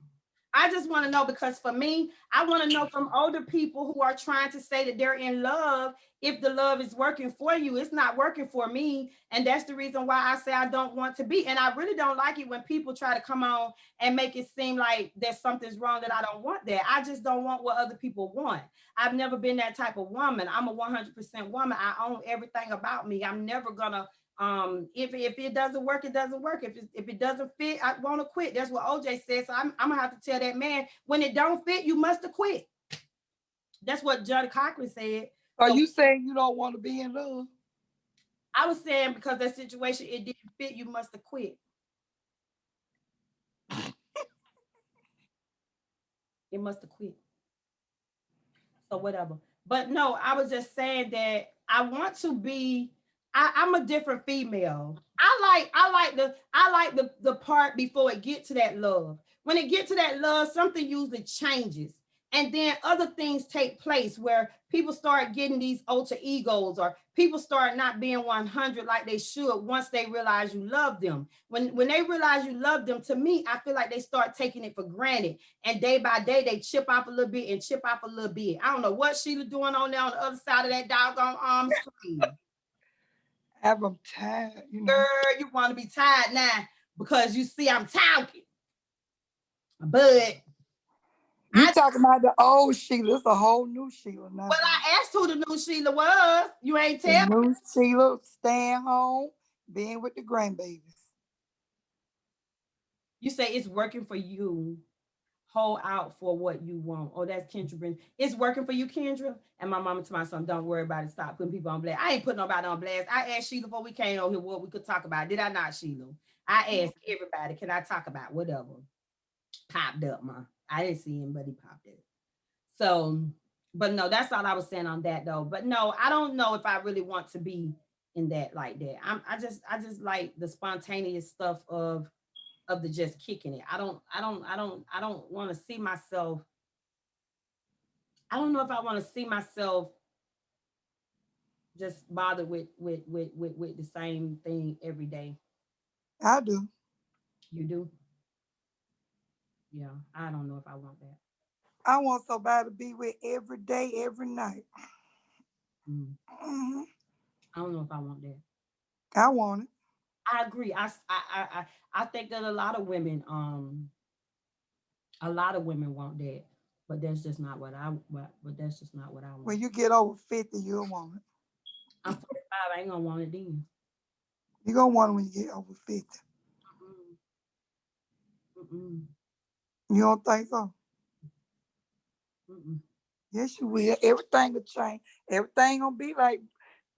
I just want to know, because for me, I want to know from older people who are trying to say that they're in love, if the love is working for you. It's not working for me. And that's the reason why I say I don't want to be. And I really don't like it when people try to come on and make it seem like there's something's wrong, that I don't want that. I just don't want what other people want. I've never been that type of woman. I'm a 100% woman. I own everything about me. I'm never gonna if it doesn't work, it doesn't work. If it doesn't fit, I want to quit. That's what OJ said. So I'm gonna have to tell that man, when it don't fit, you must have quit. That's what Johnny Cochran said. Are So you saying you don't want to be in love? I was saying, because that situation, it didn't fit, you must have quit. It must have quit. So whatever. But no, I was just saying that I want to be. I'm a different female. I like the part before it get to that love. When it get to that love, something usually changes. And then other things take place where people start getting these alter egos, or people start not being 100 like they should once they realize you love them. When they realize you love them, to me, I feel like they start taking it for granted. And day by day, they chip off a little bit and chip off a little bit. I don't know what Sheila doing on there on the other side of that doggone screen. I'm tired, you know. Girl, you want to be tired now because you see I'm talking. But You talking about the old Sheila? It's a whole new Sheila now. Well, I asked who the new Sheila was. You ain't The tell me. new Sheila staying home, being with the grandbabies. You say it's working for you. Hold out for what you want. Oh, that's Kendra Brent. It's working for you, Kendra. And my mama to my son, don't worry about it. Stop putting people on blast. I ain't putting nobody on blast. I asked Sheila before we came over here what we could talk about. Did I not, Sheila? I asked everybody, can I talk about whatever popped up, ma? I didn't see him, but he popped it. So, but no, that's all I was saying on that though. But no, I don't know if I really want to be in that like that. I just like the spontaneous stuff of the just kicking it. I don't want to see myself. I don't know if I want to see myself just bothered with the same thing every day. I do. You do? Yeah. I don't know if I want that. I want somebody to be with every day, every night. Mm. Hmm. I don't know if I want that. I want it. I agree. I think that a lot of women want that, but that's just not what I but that's just not what I want. When you get over 50, you'll want it. I'm 45. I ain't gonna want it then. You're going to want it when you get over 50. Mm-mm. Mm-mm. You don't think so? Mm-mm. Yes, you will. Everything will change. Everything going to be like,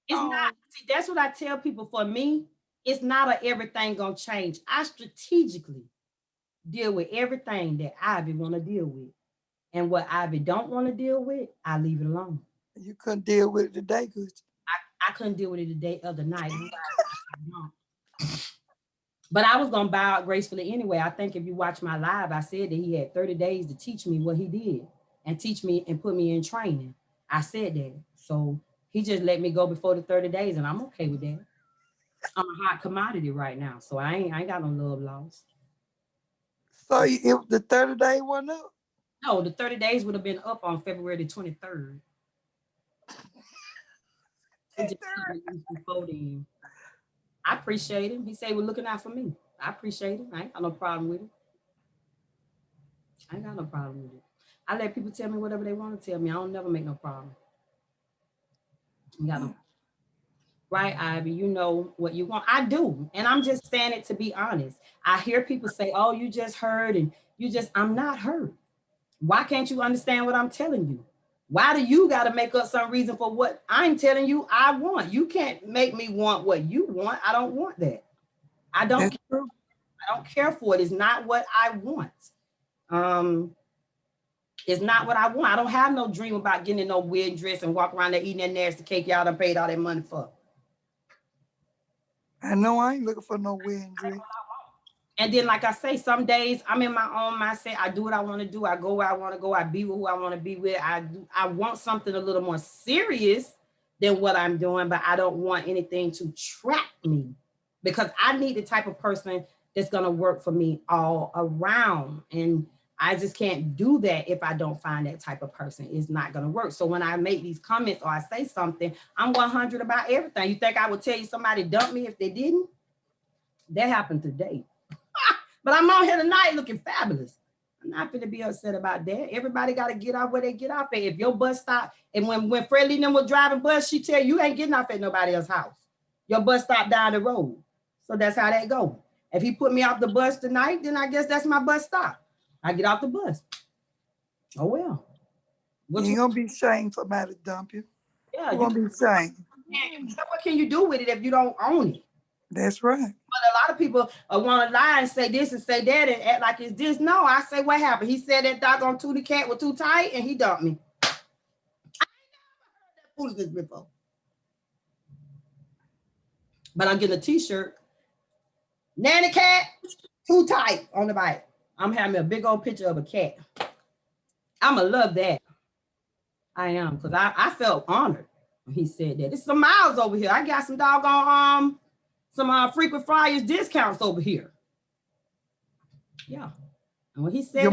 It's not. See, that's what I tell people. For me, it's not a everything gonna change. I strategically deal with everything that Ivy want to deal with, and what Ivy don't want to deal with, I leave it alone. you couldn't deal with it today, could you? I couldn't deal with it the day of the night. But I was gonna bow out gracefully anyway. I think if you watch my live, I said that he had 30 days to teach me what he did and teach me and put me in training. I said that. So he just let me go before the 30 days, and I'm okay with that. I'm a hot commodity right now, so I ain't got no love lost. So if the 30-day wasn't up, No, the 30 days would have been up on February the 23rd. He just cut me loose before then. I appreciate him. He said, "We're looking out for me." I appreciate it. I ain't got no problem with it. I ain't got no problem with it. I let people tell me whatever they want to tell me. I don't never make no problem. You got no. Right, Ivy, you know what you want. I do. And I'm just saying it to be honest. I hear people say, oh, you just heard and I'm not hurt. Why can't you understand what I'm telling you? Why do you got to make up some reason for what I'm telling you I want? You can't make me want what you want. I don't want that. I don't, That's true. I don't care for it. It's not what I want. Um, it's not what I want. I don't have no dream about getting in no weird dress and walk around there eating that nasty cake y'all done paid all that money for. I know I ain't looking for no wedding dress. And then, like I say, some days I'm in my own mindset. I do what I want to do. I go where I want to go. I be with who I want to be with. I want something a little more serious than what I'm doing, but I don't want anything to trap me because I need the type of person that's going to work for me all around. And I just can't do that if I don't find that type of person. It's not going to work. So when I make these comments or I say something, I'm 100 about everything. You think I would tell you somebody dumped me if they didn't? That happened today. But I'm out here tonight looking fabulous. I'm not going to be upset about that. Everybody got to get off where they get off at. If your bus stop, and when Freddie and them was driving bus, she tell you ain't getting off at nobody else's house. Your bus stop down the road. So that's how that go. If he put me off the bus tonight, then I guess that's my bus stop. I get off the bus. Oh, well. You ain't gonna be ashamed for somebody to dump you. Yeah, You're gonna be ashamed. what can you do with it if you don't own it? That's right. But a lot of people want to lie and say this and say that and act like it's this. No, I say what happened. He said that doggone Tootie Cat was too tight and he dumped me. I ain't never heard that foolishness before. But I'm getting a t-shirt. Nanny cat, too tight on the bike. I'm having a big old picture of a cat. I'ma love that. I am, because I felt honored when he said that. There's some miles over here. I got some doggone some frequent flyers discounts over here. Yeah. And when he said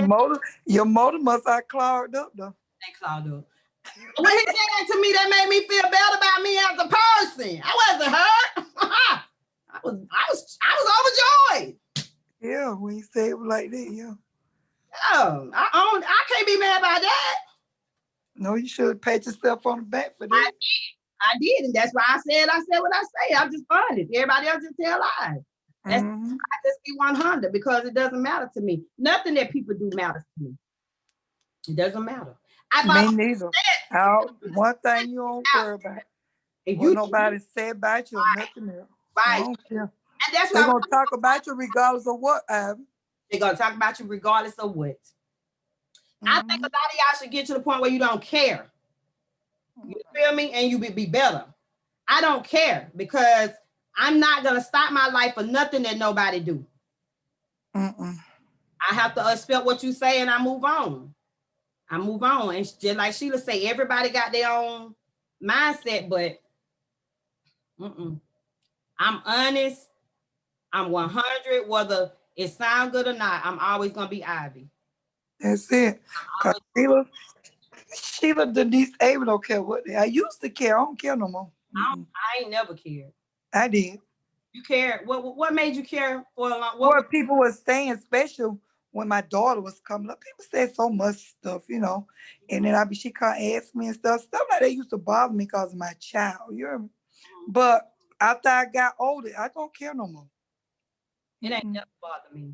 your motor must have clogged up though. they clogged up. When he said that to me, that made me feel bad about me as a person. I wasn't hurt. I was overjoyed. Yeah, when you say it like that, yeah. Oh, I can't be mad about that. No, you should pat yourself on the back for that. I did, and that's why I said what I say. I'm just honest. Everybody else just tell lies. I just be 100 because it doesn't matter to me. Nothing that people do matters to me. It doesn't matter. Me neither. One thing you don't worry about. What nobody said about you or nothing else. Right. I don't care. And that's they're going to talk about you regardless of what, Abby. They're going to talk about you regardless of what. I think a lot of y'all should get to the point where you don't care. You feel me? And you be better. I don't care because I'm not going to stop my life for nothing that nobody do. I have to spell what you say and I move on. And just like Sheila say, everybody got their own mindset, but I'm honest. I'm 100, whether it sounds good or not. I'm always going to be Ivy. That's it. Because Sheila Denise Ava don't care what they. I used to care. I don't care no more. I ain't never cared. I did. You cared? What made you care for a long? What people were saying, special when my daughter was coming up. People said so much stuff, and then she can't ask me and stuff like that used to bother me because of my child. You hear me? But after I got older, I don't care no more. It ain't never bothered me.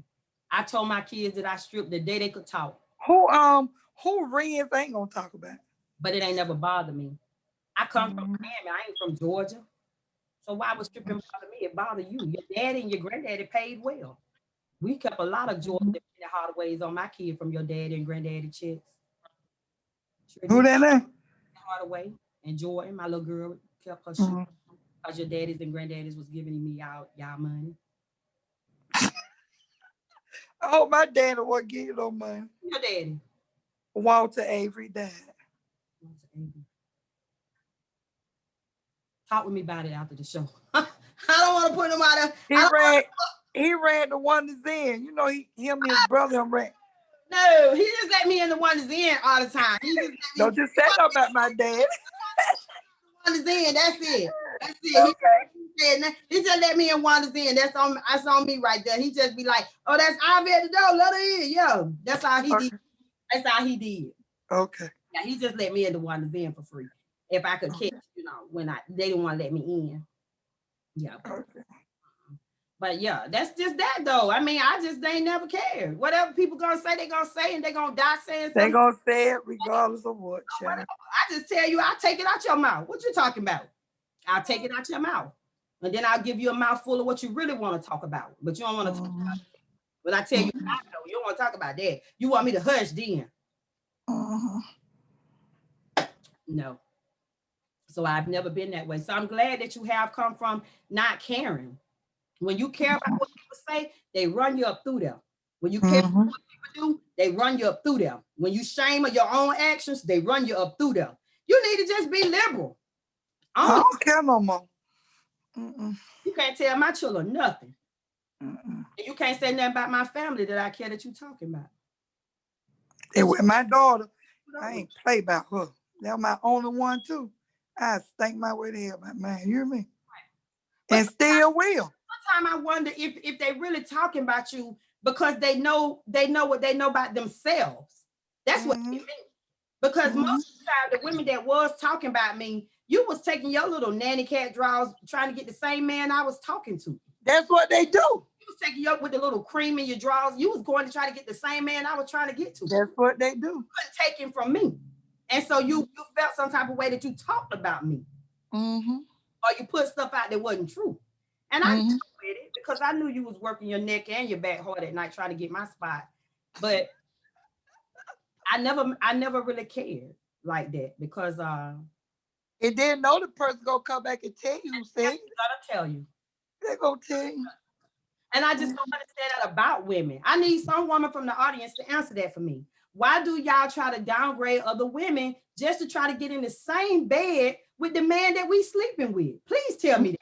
I told my kids that I stripped the day they could talk. Who Reds ain't gonna talk about? But it ain't never bothered me. I come from Miami. I ain't from Georgia. So why would stripping bother me? It bothered you. Your daddy and your granddaddy paid well. We kept a lot of Georgia Hardaways on my kid from your daddy and granddaddy checks. Who that name? Hardaway and Jordan, my little girl, kept her shit. Because your daddies and granddaddies was giving me y'all money. Oh, my daddy wasn't giving you no money. Your daddy? Walter Avery died. Walter Avery. Talk with me about it after the show. I don't want to put him out there. He ran the Wonders Inn. Him and his brother ran. No, he just let me in the Wonders Inn all the time. Don't just say nothing about my dad. Wonders Inn, that's it. Okay. He just let me in Wonders Inn. That's on me right there. He just be like, oh, that's Ivy at the door. Let her in. Yeah, that's how he did. That's how he did. Okay. Yeah, he just let me in the Wonders Inn for free. If I could catch, when they didn't want to let me in. Yeah. Okay. But yeah, that's just that though. I mean, I just ain't never cared. Whatever people gonna say, they gonna say, and they gonna die saying They something. gonna say it regardless of what, child. I just tell you, I'll take it out your mouth. What you talking about? I'll take it out your mouth. And then I'll give you a mouthful of what you really want to talk about. But you don't want to talk about it. When I tell you, I know, you don't want to talk about that. You want me to hush then. No. So I've never been that way. So I'm glad that you have come from not caring. When you care about what people say, they run you up through them. When you care about what people do, they run you up through them. When you shame of your own actions, they run you up through them. You need to just be liberal. I don't care no more. You can't tell my children nothing. Mm-mm. And you can't say nothing about my family that I care that you talking about. And with my daughter, I ain't play about her. They're my only one too. I stank my way to hell, man. You hear me? And still will. Sometimes I wonder if they really talking about you because they know what they know about themselves. That's what it means. Because most of the time, the women that was talking about me, you was taking your little nanny cat draws, trying to get the same man I was talking to. That's what they do. You was taking you up with the little cream in your drawers. You was going to try to get the same man I was trying to get to. That's what they do. You couldn't take him from me. And so you felt some type of way that you talked about me. Or you put stuff out that wasn't true. And I dealt with it because I knew you was working your neck and your back hard at night trying to get my spot. But I never really cared like that because and then know the person gonna come back and tell you who said. Gonna tell you. They gonna tell you. And I just don't understand that about women. I need some woman from the audience to answer that for me. Why do y'all try to downgrade other women just to try to get in the same bed with the man that we sleeping with? Please tell me that.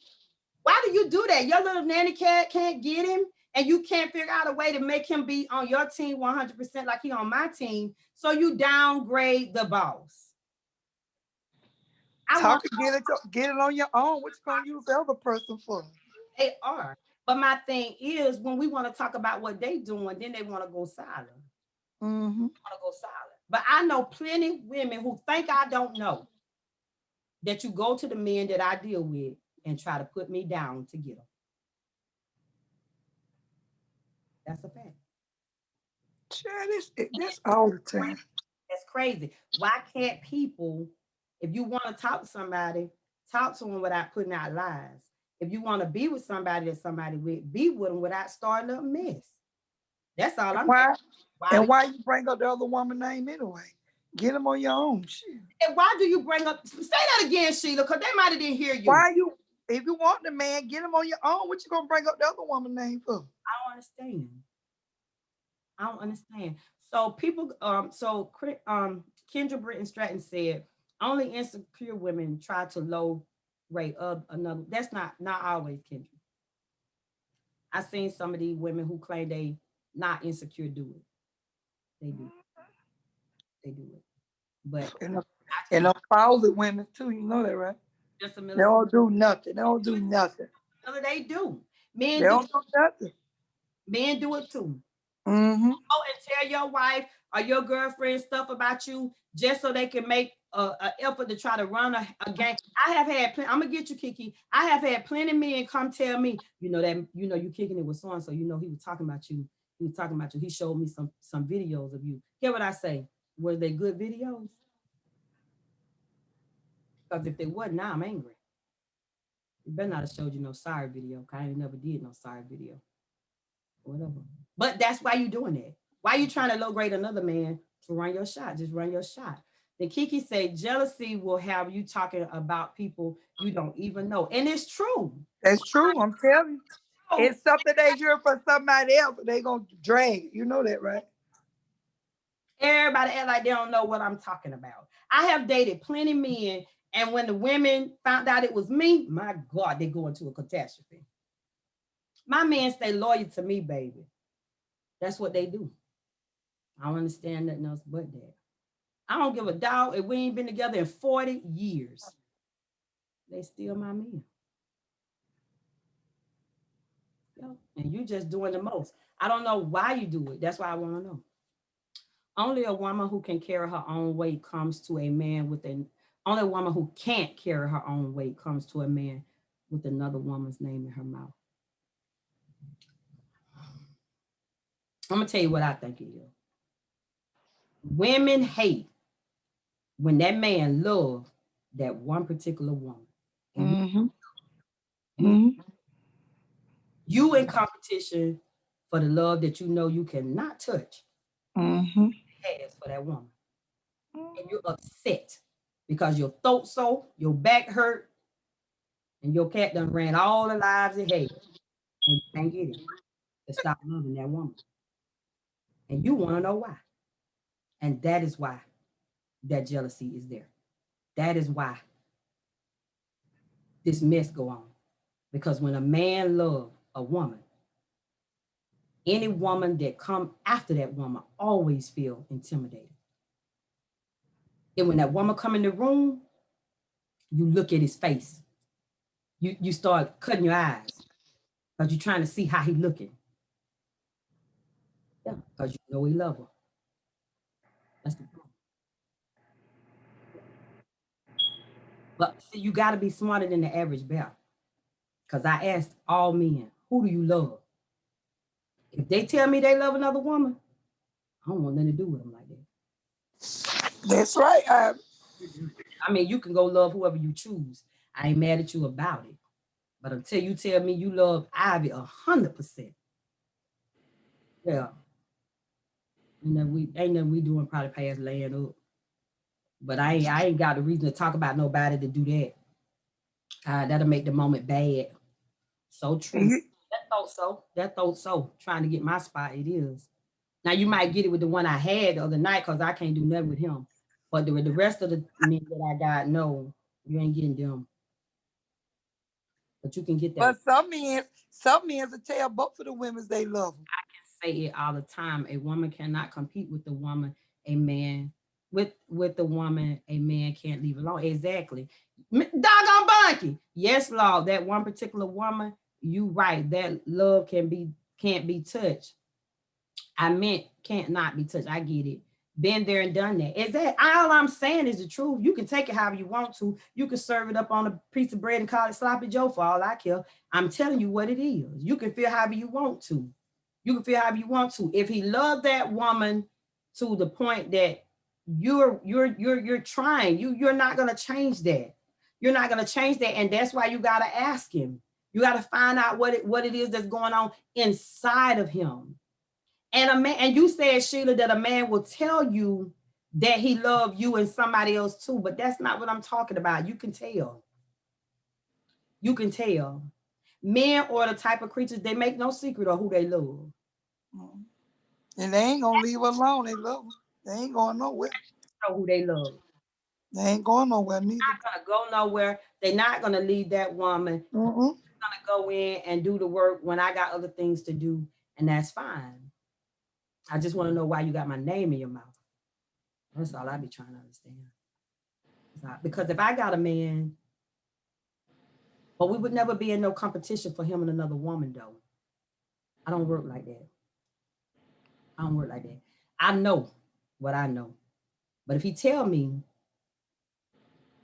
Why do you do that? Your little nanny cat can't get him, and you can't figure out a way to make him be on your team 100% like he on my team. So you downgrade the boss. Get it on your own. What you gonna use the other person for? They are. But my thing is, when we want to talk about what they doing, then they want to go silent. Want to go silent. But I know plenty women who think I don't know that you go to the men that I deal with and try to put me down to get them. That's a fact. That's all the time. That's crazy. Why can't people, if you want to talk to somebody, talk to them without putting out lies? If you want to be with somebody that somebody with, be with them without starting up mess. That's all I'm saying. Why you bring up the other woman's name anyway? Get them on your own shit. And why do you bring up, say that again, Sheila, because they might have didn't hear you. If you want the man, get him on your own. What you gonna bring up the other woman's name for? I don't understand. So people, Kendra Britton Stratton said, only insecure women try to low rate of another. That's not always, Kendra. I've seen some of these women who claim they not insecure do it. They do. They do it. But and the closet women too, you know that, right? Just a they don't do nothing. They don't do nothing. They do. Men they don't do nothing. Men do it too. Go and tell your wife or your girlfriend stuff about you just so they can make an effort to try to run a game. I have had I'm gonna get you, Kiki. I have had plenty of men come tell me, you kicking it with so and so. He was talking about you. He was talking about you. He showed me some videos of you. Hear what I say? Were they good videos? Because if they wasn't, now I'm angry. You better not have showed you no sorry video. Cause I ain't never did no sorry video. Whatever. But that's why you doing that. Why you trying to low grade another man to run your shot? Just run your shot. Then Kiki said jealousy will have you talking about people you don't even know. And it's true. That's true. I'm telling you. It's something they hear from somebody else, they gonna drag. You know that, right? Everybody act like they don't know what I'm talking about. I have dated plenty of men, and when the women found out it was me, my God, they go into a catastrophe. My men stay loyal to me, baby. That's what they do. I don't understand nothing else but that. I don't give a dog if we ain't been together in 40 years. They still my men. And you just doing the most. I don't know why you do it. That's why I want to know. Only a woman who can carry her own weight comes to a man with only a woman who can't carry her own weight comes to a man with another woman's name in her mouth. I'm gonna tell you what I think it is. Women hate when that man loves that one particular woman. Mm-hmm. Mm-hmm. You in competition for the love that you know you cannot touch. Mm-hmm. Has for that woman. And you're upset because your throat sore, your back hurt, and your cat done ran all the lives it had. And you can't get it to stop loving that woman. And you want to know why. And that is why that jealousy is there. That is why this mess go on. Because when a man loves a woman, any woman that come after that woman always feel intimidated. And when that woman come in the room, you look at his face. You start cutting your eyes because you're trying to see how he looking. Yeah, because you know he love her. That's the problem. But see, you got to be smarter than the average bear. Because I asked all men, who do you love? If they tell me they love another woman, I don't want nothing to do with them like that. That's right. I mean, you can go love whoever you choose. I ain't mad at you about it. But until you tell me you love Ivy 100%, yeah, ain't nothing we doing probably past laying up. But I ain't got the reason to talk about nobody to do that. That'll make the moment bad. So true. That thought so. Trying to get my spot, it is. Now you might get it with the one I had the other night because I can't do nothing with him. But the rest of the men that I got, no, you ain't getting them. But you can get that. But some men will tell both of the women they love them. I can say it all the time. A woman cannot compete with the woman. A man with the woman, a man can't leave alone. Exactly. Doggone Bunky. Yes, Lord. That one particular woman, you right. That love can't be touched. I meant can't not be touched. I get it. Been there and done that. Is that all I'm saying is the truth? You can take it however you want to. You can serve it up on a piece of bread and call it sloppy Joe for all I care. I'm telling you what it is. You can feel however you want to. You can feel however you want to. If he loved that woman to the point that you're trying, you're not gonna change that. You're not gonna change that, and that's why you gotta ask him. You gotta find out what it is that's going on inside of him. And a man, and you said, Sheila, that a man will tell you that he loved you and somebody else too, but that's not what I'm talking about. You can tell. You can tell. Men are the type of creatures, they make no secret of who they love. And they ain't gonna leave alone. They love them. They ain't going nowhere. Know who they love. They ain't going nowhere neither. They're not gonna go nowhere. They're not gonna leave that woman. Mm-mm. They're gonna go in and do the work when I got other things to do, and that's fine. I just want to know why you got my name in your mouth. That's all I be trying to understand. Because if I got a man, but we would never be in no competition for him and another woman, though. I don't work like that. I don't work like that. I know what I know. But if he tell me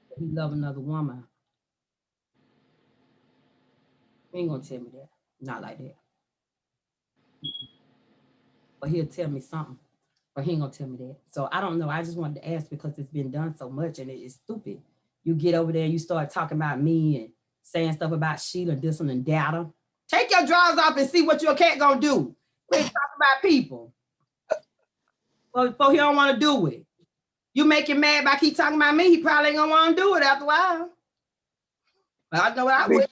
that he love another woman, he ain't gonna tell me that. Not like that. But he'll tell me something. But he ain't gonna tell me that. So I don't know. I just wanted to ask because it's been done so much and it is stupid. You get over there and you start talking about me and saying stuff about Sheila, this one and data. Take your drawers off and see what your cat gonna do. Quit talking about people. Before he don't want to do it. You make him mad by keep talking about me, he probably ain't gonna want to do it after a while. But I know what I would.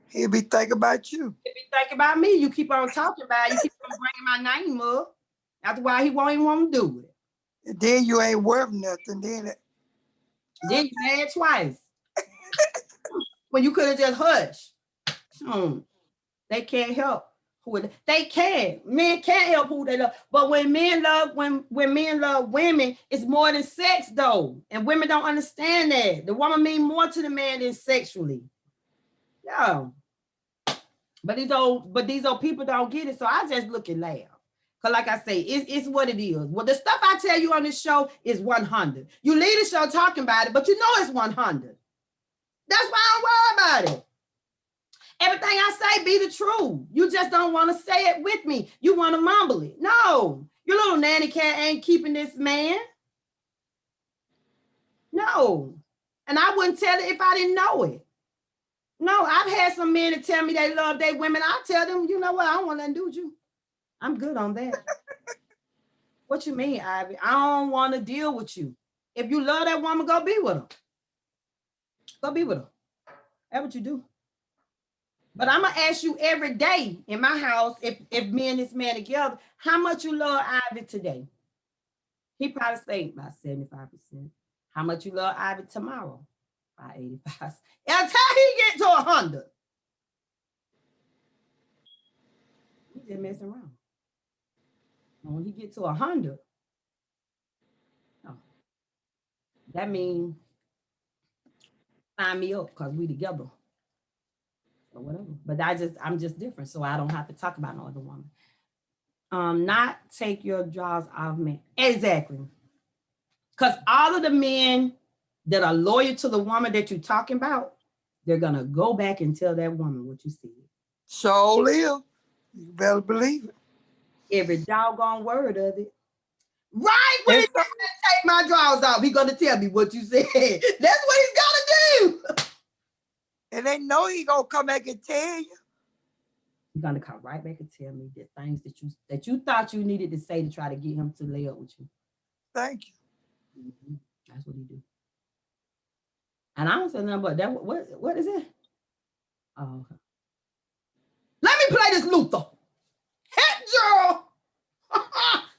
He'll be thinking about you. He'll be thinking about me. You keep on talking about it. You keep on bringing my name up. After a while, he won't even want to do it. And then you ain't worth nothing. Then you mad twice. When you could have just hushed. They can't help who they can. Men can't help who they love. But when men love women, it's more than sex though. And women don't understand that. The woman means more to the man than sexually. No. But these old people don't get it. So I just look and laugh. Because like I say, it's what it is. Well, the stuff I tell you on this show is 100. You leave the show talking about it, but you know it's 100. That's why I don't worry about it. Everything I say be the truth. You just don't want to say it with me. You want to mumble it. No, your little nanny cat ain't keeping this man. No. And I wouldn't tell it if I didn't know it. No, I've had some men that tell me they love their women. I tell them, you know what? I don't want nothing to do with you. I'm good on that. What you mean, Ivy? I don't want to deal with you. If you love that woman, go be with her. Go be with her. That's what you do. But I'm gonna ask you every day in my house, if me and this man together, how much you love Ivy today? He probably say about 75%. How much you love Ivy tomorrow? About 85. Until he get to 100. He just messing around. And when he get to 100, no, that means sign me up because we together. Or whatever. But I'm just different, so I don't have to talk about no other woman. Not take your jaws off me. Exactly. Because all of the men that are loyal to the woman that you're talking about, they're gonna go back and tell that woman what you said. So live. You better believe it. Every doggone word of it. Right when he's gonna take my drawers off, he's gonna tell me what you said. That's what he's gonna do. And they know he gonna come back and tell you. He's gonna come right back and tell me the things that you thought you needed to say to try to get him to lay up with you. Thank you. Mm-hmm. That's what he do. And I don't say nothing but that. What is it? Oh, okay. Let me play this Luther. Heck, Gerald.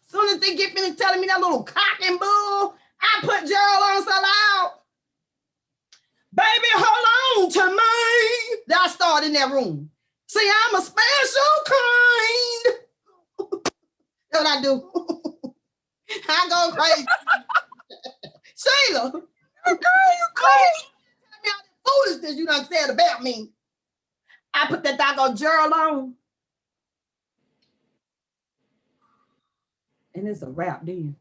Soon as they get finished telling me that little cock and bull, I put Gerald on so loud. Baby, hold on to me. That I started in that room. See, I'm a special kind. That's what I do. I go crazy. Sheila. You crazy. Tell me all the foolishness you done said about me. I put that doggone Gerald on. And it's a wrap then.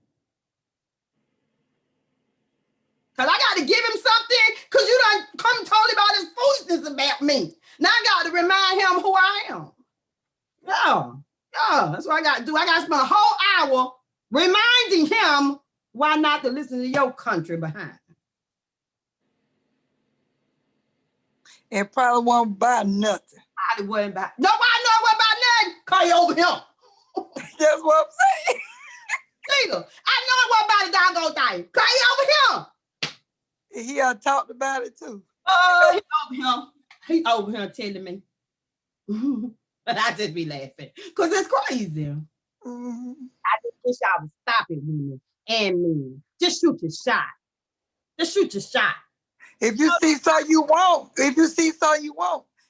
Because I got to give him something because you done come and told him all this foolishness about me. Now I got to remind him who I am. Yeah, that's what I got to do. I got to spend a whole hour reminding him why not to listen to your country behind. And probably won't buy nothing. Probably wasn't about. Nobody know what about nothing. Call you over here. That's what I'm saying. Sheila, I know what about the doggone thing. Call you over here. He talked about it too. He over here. He over here telling me. But I just be laughing. Because it's crazy. Mm-hmm. I just wish I would stop it, women and men. Just shoot your shot. Just shoot your shot. If you see something you want,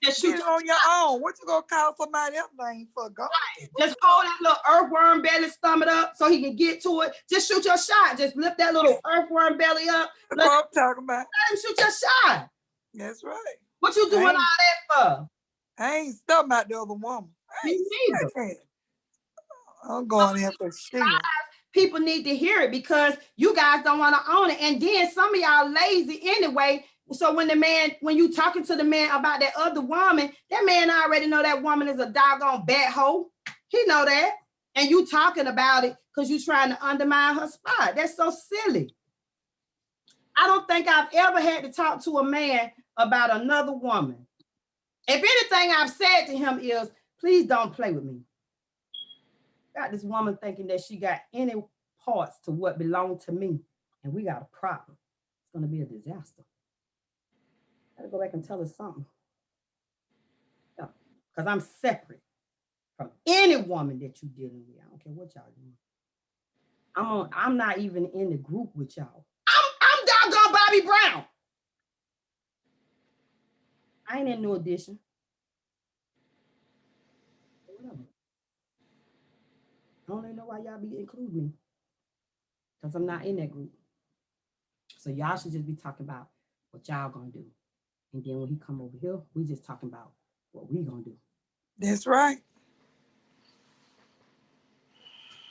just shoot it on your own. What you gonna call somebody else name for? God? Right. Just hold that little earthworm belly stomach up so he can get to it. Just shoot your shot. Just lift that little earthworm belly up. That's what I'm talking about. Let him shoot your shot. That's right. What you doing all that for? I ain't stuck about the other woman. Me neither. I'm going in for sure. People need to hear it because you guys don't want to own it. And then some of y'all lazy anyway. So when you talking to the man about that other woman, that man already know that woman is a doggone bat hole. He know that. And you talking about it because you trying to undermine her spot. That's so silly. I don't think I've ever had to talk to a man about another woman. If anything I've said to him is, please don't play with me. Got this woman thinking that she got any parts to what belong to me. And we got a problem. It's going to be a disaster. Gotta go back and tell her something. Yeah. Because I'm separate from any woman that you're dealing with. I don't care what y'all doing. I'm not even in the group with y'all. I'm doggone Bobby Brown. I ain't in no audition. Whatever. I don't even know why y'all be including me. Because I'm not in that group. So y'all should just be talking about what y'all gonna do. And then when he come over here, we just talking about what we gonna do. That's right.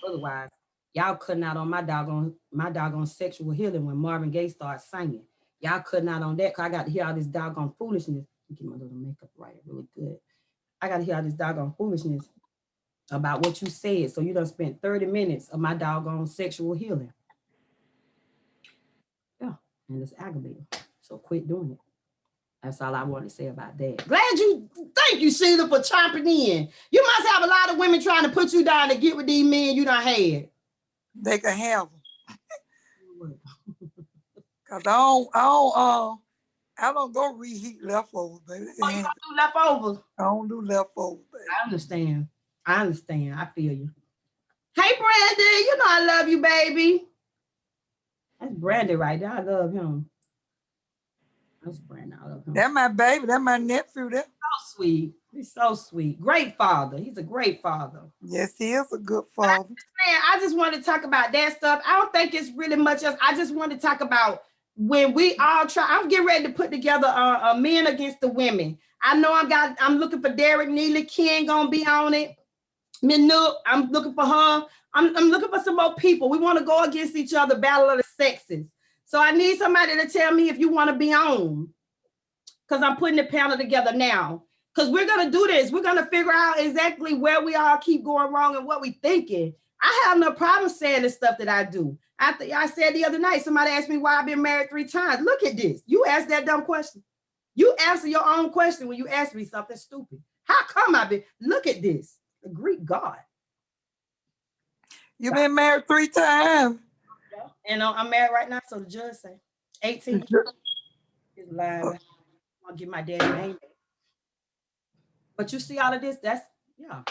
Otherwise, y'all cutting out on my doggone sexual healing when Marvin Gaye started singing. Y'all cutting out on that because I got to hear all this doggone foolishness Get my little makeup right, really good. I gotta hear all this doggone foolishness about what you said. So you done spent 30 minutes of my doggone sexual healing. Yeah, and it's aggravating. So quit doing it. That's all I want to say about that. Thank you, Sheila, for chomping in. You must have a lot of women trying to put you down to get with these men you done had. They can have them. Cause I don't go reheat leftovers, baby. Oh, you don't do leftovers? I don't do leftovers, baby. I understand. I feel you. Hey, Brandon, you know I love you, baby. That's Brandon right there. I love him. That's Brandon. I love him. That's my baby. That's my nephew. There. So sweet. He's so sweet. Great father. He's a great father. Yes, he is a good father. I just want to talk about that stuff. I don't think it's really much else. I just want to talk about when we all try. I'm getting ready to put together a men against the women. I know I'm looking for Derek Neely. Ken gonna be on it. Minook, I'm looking for her. I'm looking for some more people. We want to go against each other, battle of the sexes. So I need somebody to tell me if you want to be on. Because I'm putting the panel together now. Because we're going to do this. We're going to figure out exactly where we all keep going wrong and what we thinking. I have no problem saying the stuff that I do. I said the other night, somebody asked me why I've been married 3 times. Look at this. You asked that dumb question. You answer your own question when you ask me something stupid. How come I've been? Look at this. The Greek God. You've been married 3 times. And I'm married right now, so the judge say 18. He's lying. I'll give my daddy name. But you see all of this, yeah.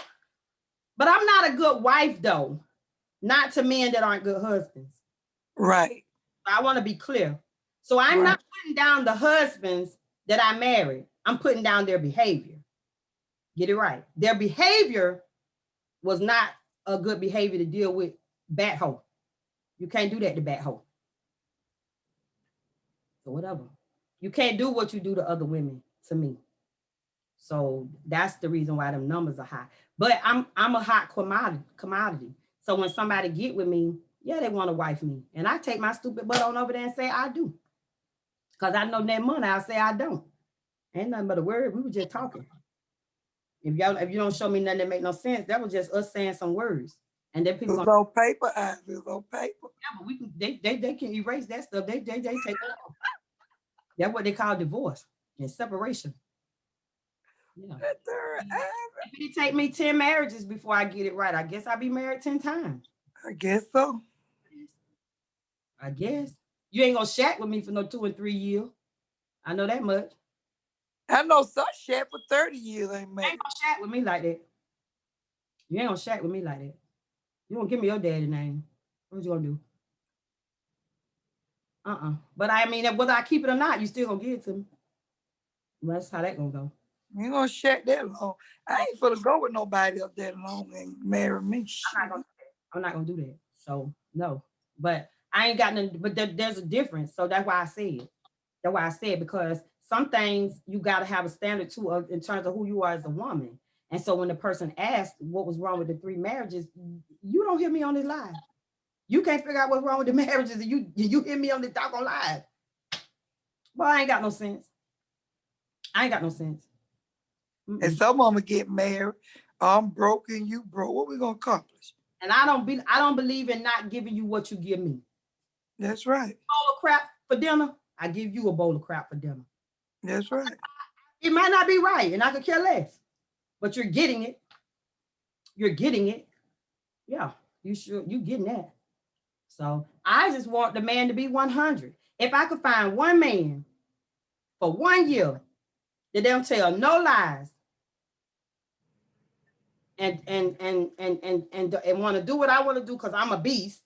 But I'm not a good wife, though. Not to men that aren't good husbands. Right. I want to be clear. So I'm not putting down the husbands that I married. I'm putting down their behavior. Get it right. Their behavior was not a good behavior to deal with bat hoe. You can't do that to bat hoe. So whatever. You can't do what you do to other women to me. So that's the reason why them numbers are high. But I'm a hot commodity. So when somebody get with me, yeah, they want to wife me. And I take my stupid butt on over there and say I do. Because I know that money, I'll say I don't. Ain't nothing but a word. We were just talking. If you don't show me nothing that make no sense, that was just us saying some words. And then people on paper, it's on paper. Yeah, but we can they can erase that stuff. They take it off. That's what they call divorce and separation. Yeah. It take me 10 marriages before I get it right. I guess I'll be married 10 times. I guess so. I guess. You ain't gonna shack with me for no 2 and 3 years. I know that much. I know some shack for 30 years ain't married. You ain't gonna shack with me like that. You ain't gonna shack with me like that. You won't give me your daddy name. What you gonna do? But I mean, whether I keep it or not, you still gonna give it to me. Well, that's how that gonna go. You ain't gonna shack that long. I ain't finna go with nobody up that long and marry me. I'm not gonna do that. So no. But I ain't got nothing. But there's a difference. So that's why I said. That's why I said, because some things you got to have a standard to in terms of who you are as a woman. And so when the person asked what was wrong with the 3 marriages, you don't hear me on this live. You can't figure out what's wrong with the marriages, and you hear me on the doggone live. Well, I ain't got no sense. I ain't got no sense. And some of them get married. I'm broke and you broke. What we gonna accomplish? And I don't believe in not giving you what you give me. That's right. Bowl of crap for dinner, I give you a bowl of crap for dinner. That's right. It might not be right, and I could care less, but you're getting it. You're getting it. Yeah, you getting that. So I just want the man to be 100. If I could find one man for 1 year that don't tell no lies and want to do what I want to do because I'm a beast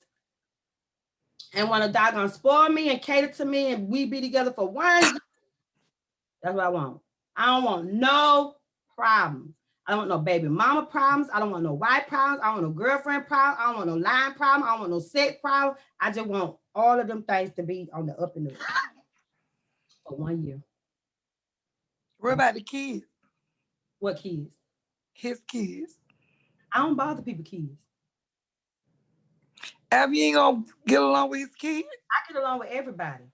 and want to doggone spoil me and cater to me and we be together for 1 year, that's what I want. I don't want no problems. I don't want no baby mama problems. I don't want no wife problems. I don't want no girlfriend problems. I don't want no lying problem. I don't want no sex problem. I just want all of them things to be on the up and up for 1 year. What about the kids? What kids? His kids. I don't bother people kids. Abby ain't gonna get along with his kids? I get along with everybody.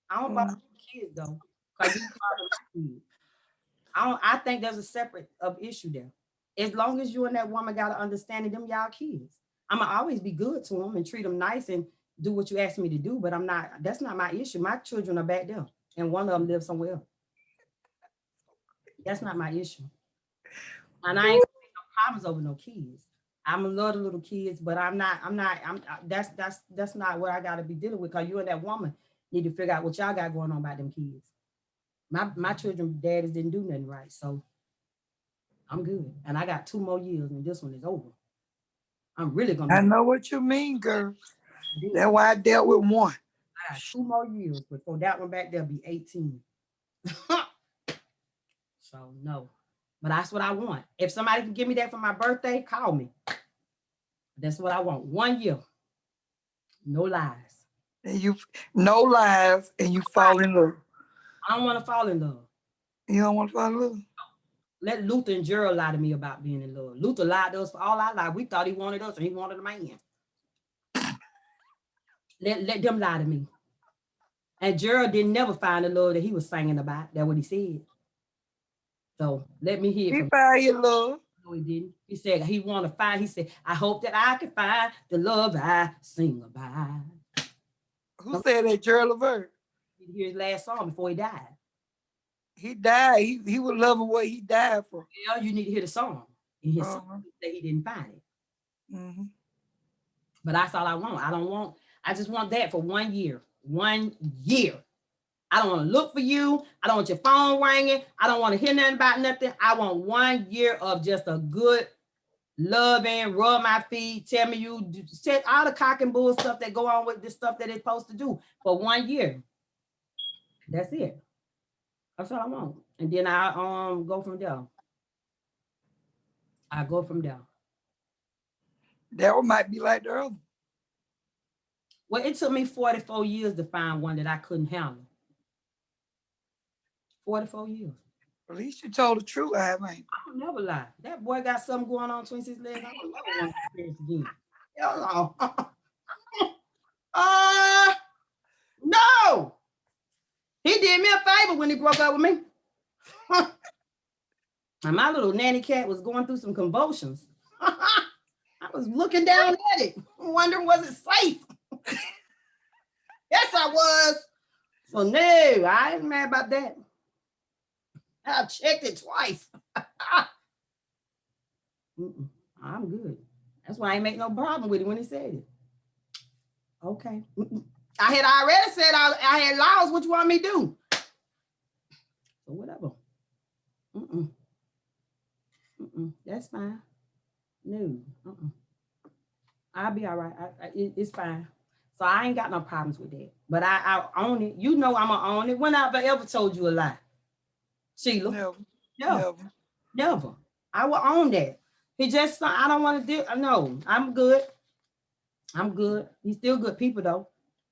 I don't bother kids though. Because you bother my kids. I think there's a separate of issue there. As long as you and that woman got to understand them, y'all kids. I'm gonna always be good to them and treat them nice and do what you ask me to do. But I'm not. That's not my issue. My children are back there, and one of them lives somewhere else. That's not my issue. And I ain't gonna make no problems over no kids. I'm a lot of little kids, but I'm not. That's not what I got to be dealing with. Cause you and that woman need to figure out what y'all got going on about them kids. My children daddies didn't do nothing right, so I'm good. And I got 2 more years, and this one is over. I'm really gonna. I know what you mean, girl. do That's why I dealt with one. I got 2 more years before that one back there be 18. So no, but that's what I want. If somebody can give me that for my birthday, call me. That's what I want. 1 year, no lies. And you no lies and you fall in love. I don't want to fall in love. You don't want to fall in love? Let Luther and Gerald lie to me about being in love. Luther lied to us for all our life. We thought he wanted us and he wanted a man. Let them lie to me. And Gerald didn't never find the love that he was singing about. That's what he said. So let me hear He from found your love. No, he didn't. He said he want to find. He said, I hope that I can find the love I sing about. Who said that? Gerald Levert. You hear his last song before he died. He died. He was loving what he died for. Yeah, you need to hear the song. And his song said he didn't find it. Mm-hmm. But that's all I want. I just want that for 1 year. 1 year. I don't want to look for you. I don't want your phone ringing. I don't want to hear nothing about nothing. I want 1 year of just a good loving, rub my feet, tell me you said all the cock and bull stuff that go on with this stuff that it's supposed to do for 1 year. That's it. That's all I want. And then I go from there. I go from there. That one might be like the other. Well, it took me 44 years to find one that I couldn't handle. 44 years. At least you told the truth, I ain't. I don't never lie. That boy got something going on between his legs. I don't never want to experience again. Hell no. No. He did me a favor when he broke up with me. And my little nanny cat was going through some convulsions. I was looking down at it, wondering was it safe? Yes, I was. So no, I ain't mad about that. I checked it twice. I'm good. That's why I ain't make no problem with it when he said it. Okay. I had already said I had laws. What you want me to do? So whatever. That's fine. No. I'll be all right. It's fine. So I ain't got no problems with that. But I own it. You know I'm gonna own it. When have I ever told you a lie? Sheila? Never. I will own that. He just, I don't want to do, no, I'm good. I'm good. He's still good people though.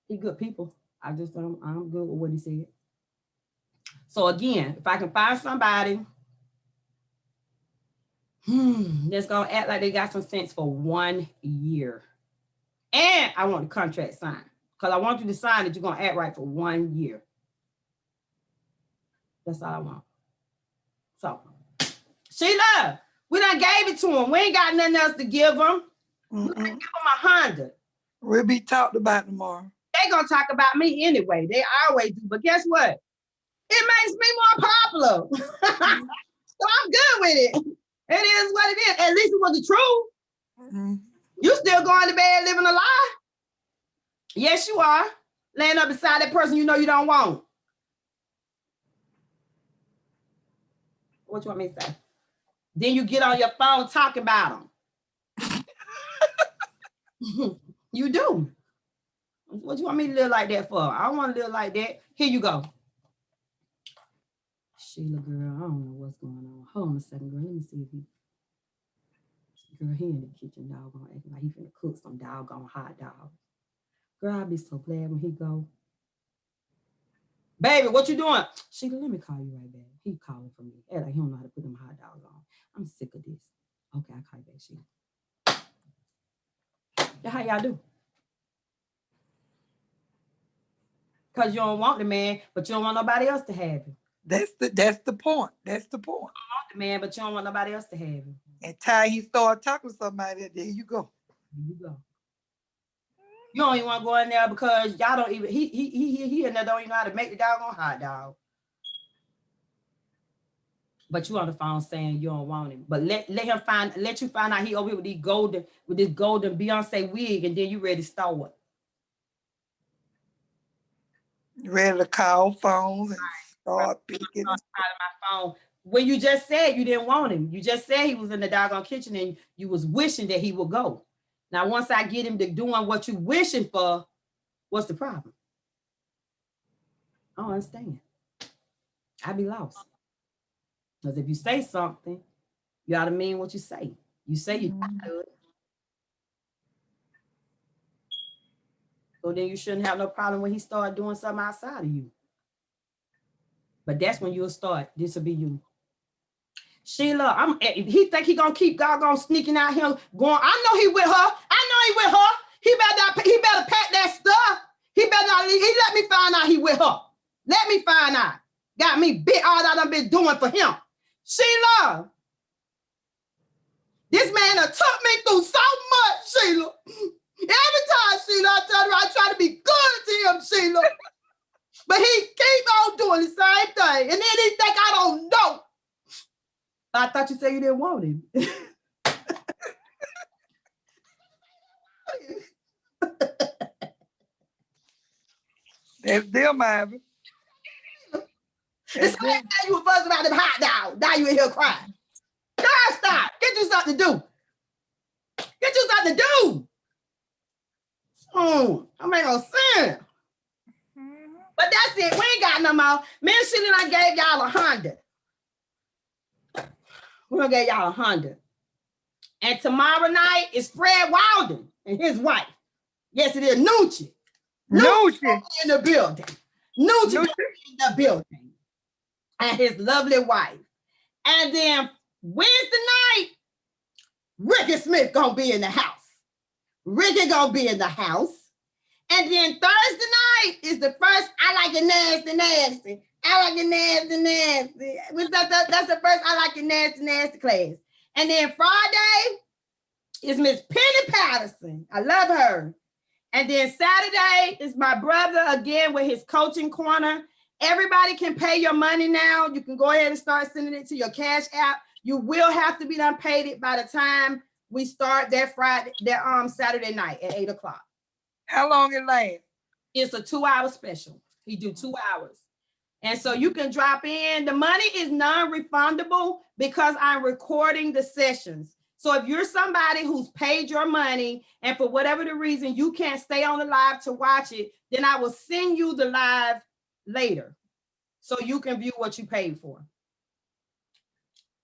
He good people. I'm good with what he said. So again, if I can find somebody that's gonna act like they got some sense for 1 year. And I want the contract signed. Because I want you to sign that you're gonna act right for 1 year. That's all I want. So Sheila, we done gave it to him. We ain't got nothing else to give him. We gonna give him a Honda. We'll be talked about tomorrow. They gonna talk about me anyway. They always do. But guess what? It makes me more popular. So I'm good with it. It is what it is. At least it was the truth. You still going to bed living a lie? Yes, you are. Laying up beside that person you know you don't want. What you want me to say? Then you get on your phone talking about them. You do. What you want me to live like that for? I don't want to live like that. Here you go. Sheila, girl, I don't know what's going on. Hold on a second, girl. Let me see if he... Girl, he in the kitchen, doggone, acting like he finna cook some doggone hot dog. Girl, I'll be so glad when he go. Baby, what you doing? Sheila, let me call you right back. He calling for me. Like he don't know how to put them hot dogs on. I'm sick of this. Okay, I'll call you back, Sheila. That's how y'all do. Because you don't want the man, but you don't want nobody else to have him. That's the point. That's the point. Man, but you don't want nobody else to have him. And time he started talking to somebody, there you go. There you go. You don't even want to go in there because y'all don't even he and that don't even know how to make the doggone hot dog. But you on the phone saying you don't want him. But let you find out he over here with this golden Beyonce wig, and then you ready to start. Ready to call phones and start picking. Out of my phone. When you just said you didn't want him. You just said he was in the doggone kitchen and you was wishing that he would go. Now, once I get him to doing what you wishing for, what's the problem? I don't understand. I be lost. Because if you say something, you ought to mean what you say. You say you good. So then you shouldn't have no problem when he start doing something outside of you. But that's when you'll start. This will be you. Sheila, he think he gonna keep doggone sneaking out here going. I know he with her. I know he with her. He better pack that stuff. He better not leave. He let me find out he with her. Let me find out. Got me bit all that I've been doing for him. Sheila, this man done took me through so much, Sheila. Every time, Sheila, I tell her I try to be good to him, Sheila. But he keep on doing the same thing. And then he think I don't know. I thought you said you didn't want him. That's them, Ivy. It's like you were buzzing about them hot dogs. Now you in here crying. Girl, stop. Get you something to do. Get you something to do. I make no sense. But that's it. We ain't got no more. Me and Sheila and I gave y'all 100. We're gonna give y'all 100. And tomorrow night is Fred Walden and his wife. Yes, it is Nucci. Nucci in the building. Nucci in the building. And his lovely wife. And then Wednesday night, Ricky Smith gonna be in the house. Ricky gonna be in the house. And then Thursday night is the first I Like It Nasty Nasty. I Like It Nasty Nasty. That's the first I Like It Nasty Nasty class. And then Friday is Miss Penny Patterson. I love her. And then Saturday is my brother again with his coaching corner. Everybody can pay your money now. You can go ahead and start sending it to your Cash App. You will have to be done paid it by the time we start that Saturday night at 8 o'clock. How long it lasts? It's a 2-hour special. He do 2 hours. And so you can drop in. The money is non-refundable because I'm recording the sessions. So if you're somebody who's paid your money and for whatever the reason you can't stay on the live to watch it, then I will send you the live later so you can view what you paid for.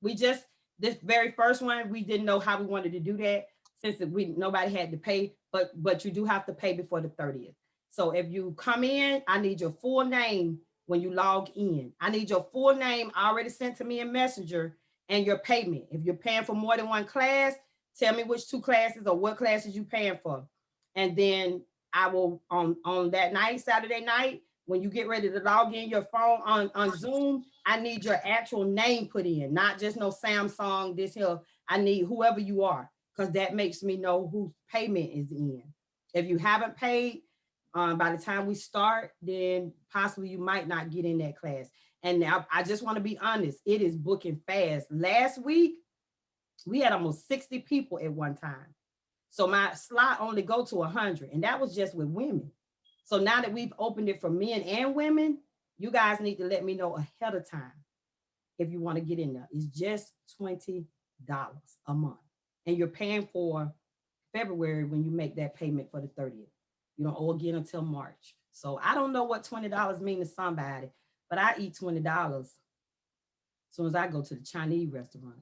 This very first one, we didn't know how we wanted to do that since nobody had to pay, but you do have to pay before the 30th. So if you come in, I need your full name when you log in. I need your full name already sent to me in Messenger and your payment. If you're paying for more than one class, tell me which 2 classes or what classes you paying for. And then I will, on that night, Saturday night, when you get ready to log in your phone on Zoom, I need your actual name put in, not just no Samsung, this here. I need whoever you are, because that makes me know whose payment is in. If you haven't paid, by the time we start, then possibly you might not get in that class. And now I just want to be honest, it is booking fast. Last week, we had almost 60 people at one time. So my slot only go to 100, and that was just with women. So now that we've opened it for men and women, you guys need to let me know ahead of time if you want to get in there. It's just $20 a month. And you're paying for February when you make that payment for the 30th. You don't owe again until March. So I don't know what $20 means to somebody, but I eat $20 as soon as I go to the Chinese restaurant.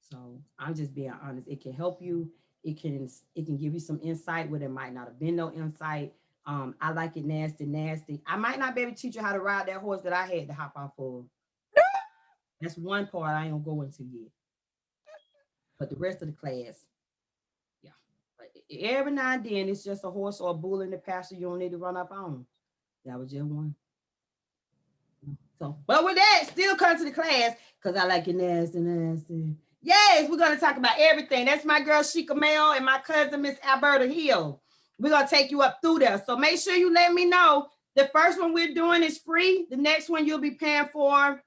So I'm just being honest. It can help you. It can give you some insight where there might not have been no insight. I Like It Nasty Nasty. I might not be able to teach you how to ride that horse that I had to hop off of. That's one part I ain't gonna go into yet. But the rest of the class, yeah. But every now and then it's just a horse or a bull in the pasture you don't need to run up on. That was just one. So, but with that, still come to the class because I like it nasty. Yes, we're going to talk about everything. That's my girl Sheikah Mayo and my cousin Miss Alberta Hill. We're going to take you up through there. So make sure you let me know. The first one we're doing is free. The next one you'll be paying for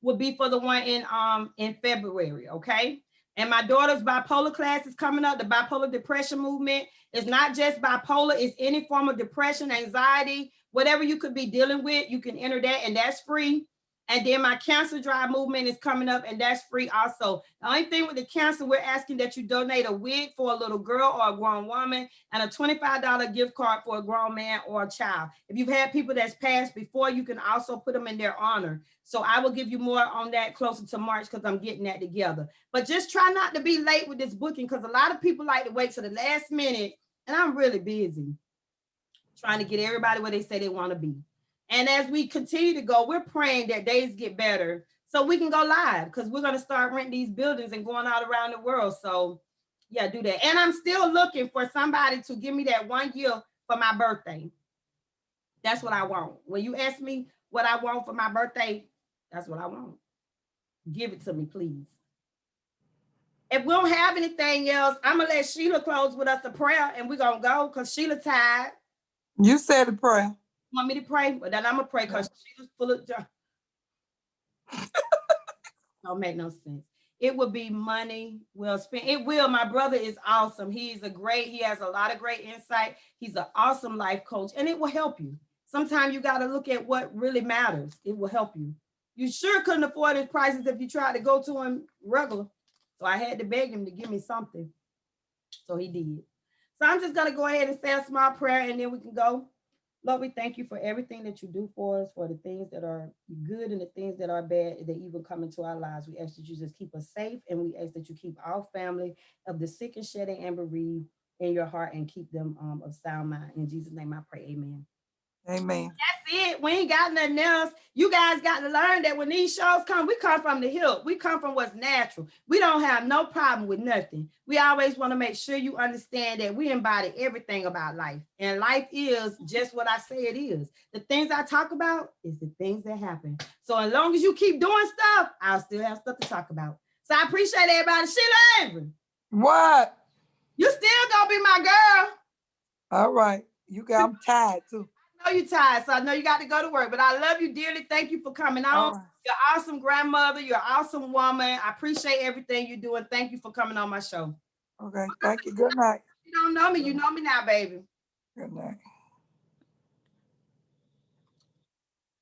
will be for the one in February, okay? And my daughter's bipolar class is coming up. The bipolar depression movement is not just bipolar, it's any form of depression, anxiety, whatever you could be dealing with, you can enter that, and that's free. And then my cancer drive movement is coming up, and that's free also. The only thing with the cancer, we're asking that you donate a wig for a little girl or a grown woman and a $25 gift card for a grown man or a child. If you've had people that's passed before, you can also put them in their honor. So I will give you more on that closer to March because I'm getting that together. But just try not to be late with this booking because a lot of people like to wait to the last minute, and I'm really busy trying to get everybody where they say they want to be. And as we continue to go, we're praying that days get better so we can go live because we're going to start renting these buildings and going out around the world. So yeah, do that. And I'm still looking for somebody to give me that 1 year for my birthday. That's what I want. When you ask me what I want for my birthday, that's what I want. Give it to me, please. If we don't have anything else, I'm going to let Sheila close with us a prayer and we're going to go because Sheila tired. You said a prayer. Want me to pray? But then I'm going to pray because Sheila's full of... Don't make no sense. It would be money well spent. It will. My brother is awesome. He has a lot of great insight. He's an awesome life coach and it will help you. Sometimes you got to look at what really matters. It will help you. You sure couldn't afford his prices if you tried to go to him regular. So I had to beg him to give me something. So he did. So I'm just going to go ahead and say a small prayer and then we can go. Lord, we thank you for everything that you do for us, for the things that are good and the things that are bad that even come into our lives. We ask that you just keep us safe and we ask that you keep our family of the sick and shedding and bereaved in your heart and keep them of sound mind. In Jesus' name I pray, amen. Amen. That's it. We ain't got nothing else. You guys got to learn that when these shows come, we come from the hip. We come from what's natural. We don't have no problem with nothing. We always want to make sure you understand that we embody everything about life. And life is just what I say it is. The things I talk about is the things that happen. So as long as you keep doing stuff, I'll still have stuff to talk about. So I appreciate everybody. Sheila Avery. What? You still gonna be my girl. All right. I'm tired too. I know you're tired, so I know you got to go to work, but I love you dearly. Thank you for coming on. Right. You're an awesome grandmother. You're an awesome woman. I appreciate everything you do, and thank you for coming on my show. Okay. Thank you. Good night. You don't know me. You know me now, baby. Good night.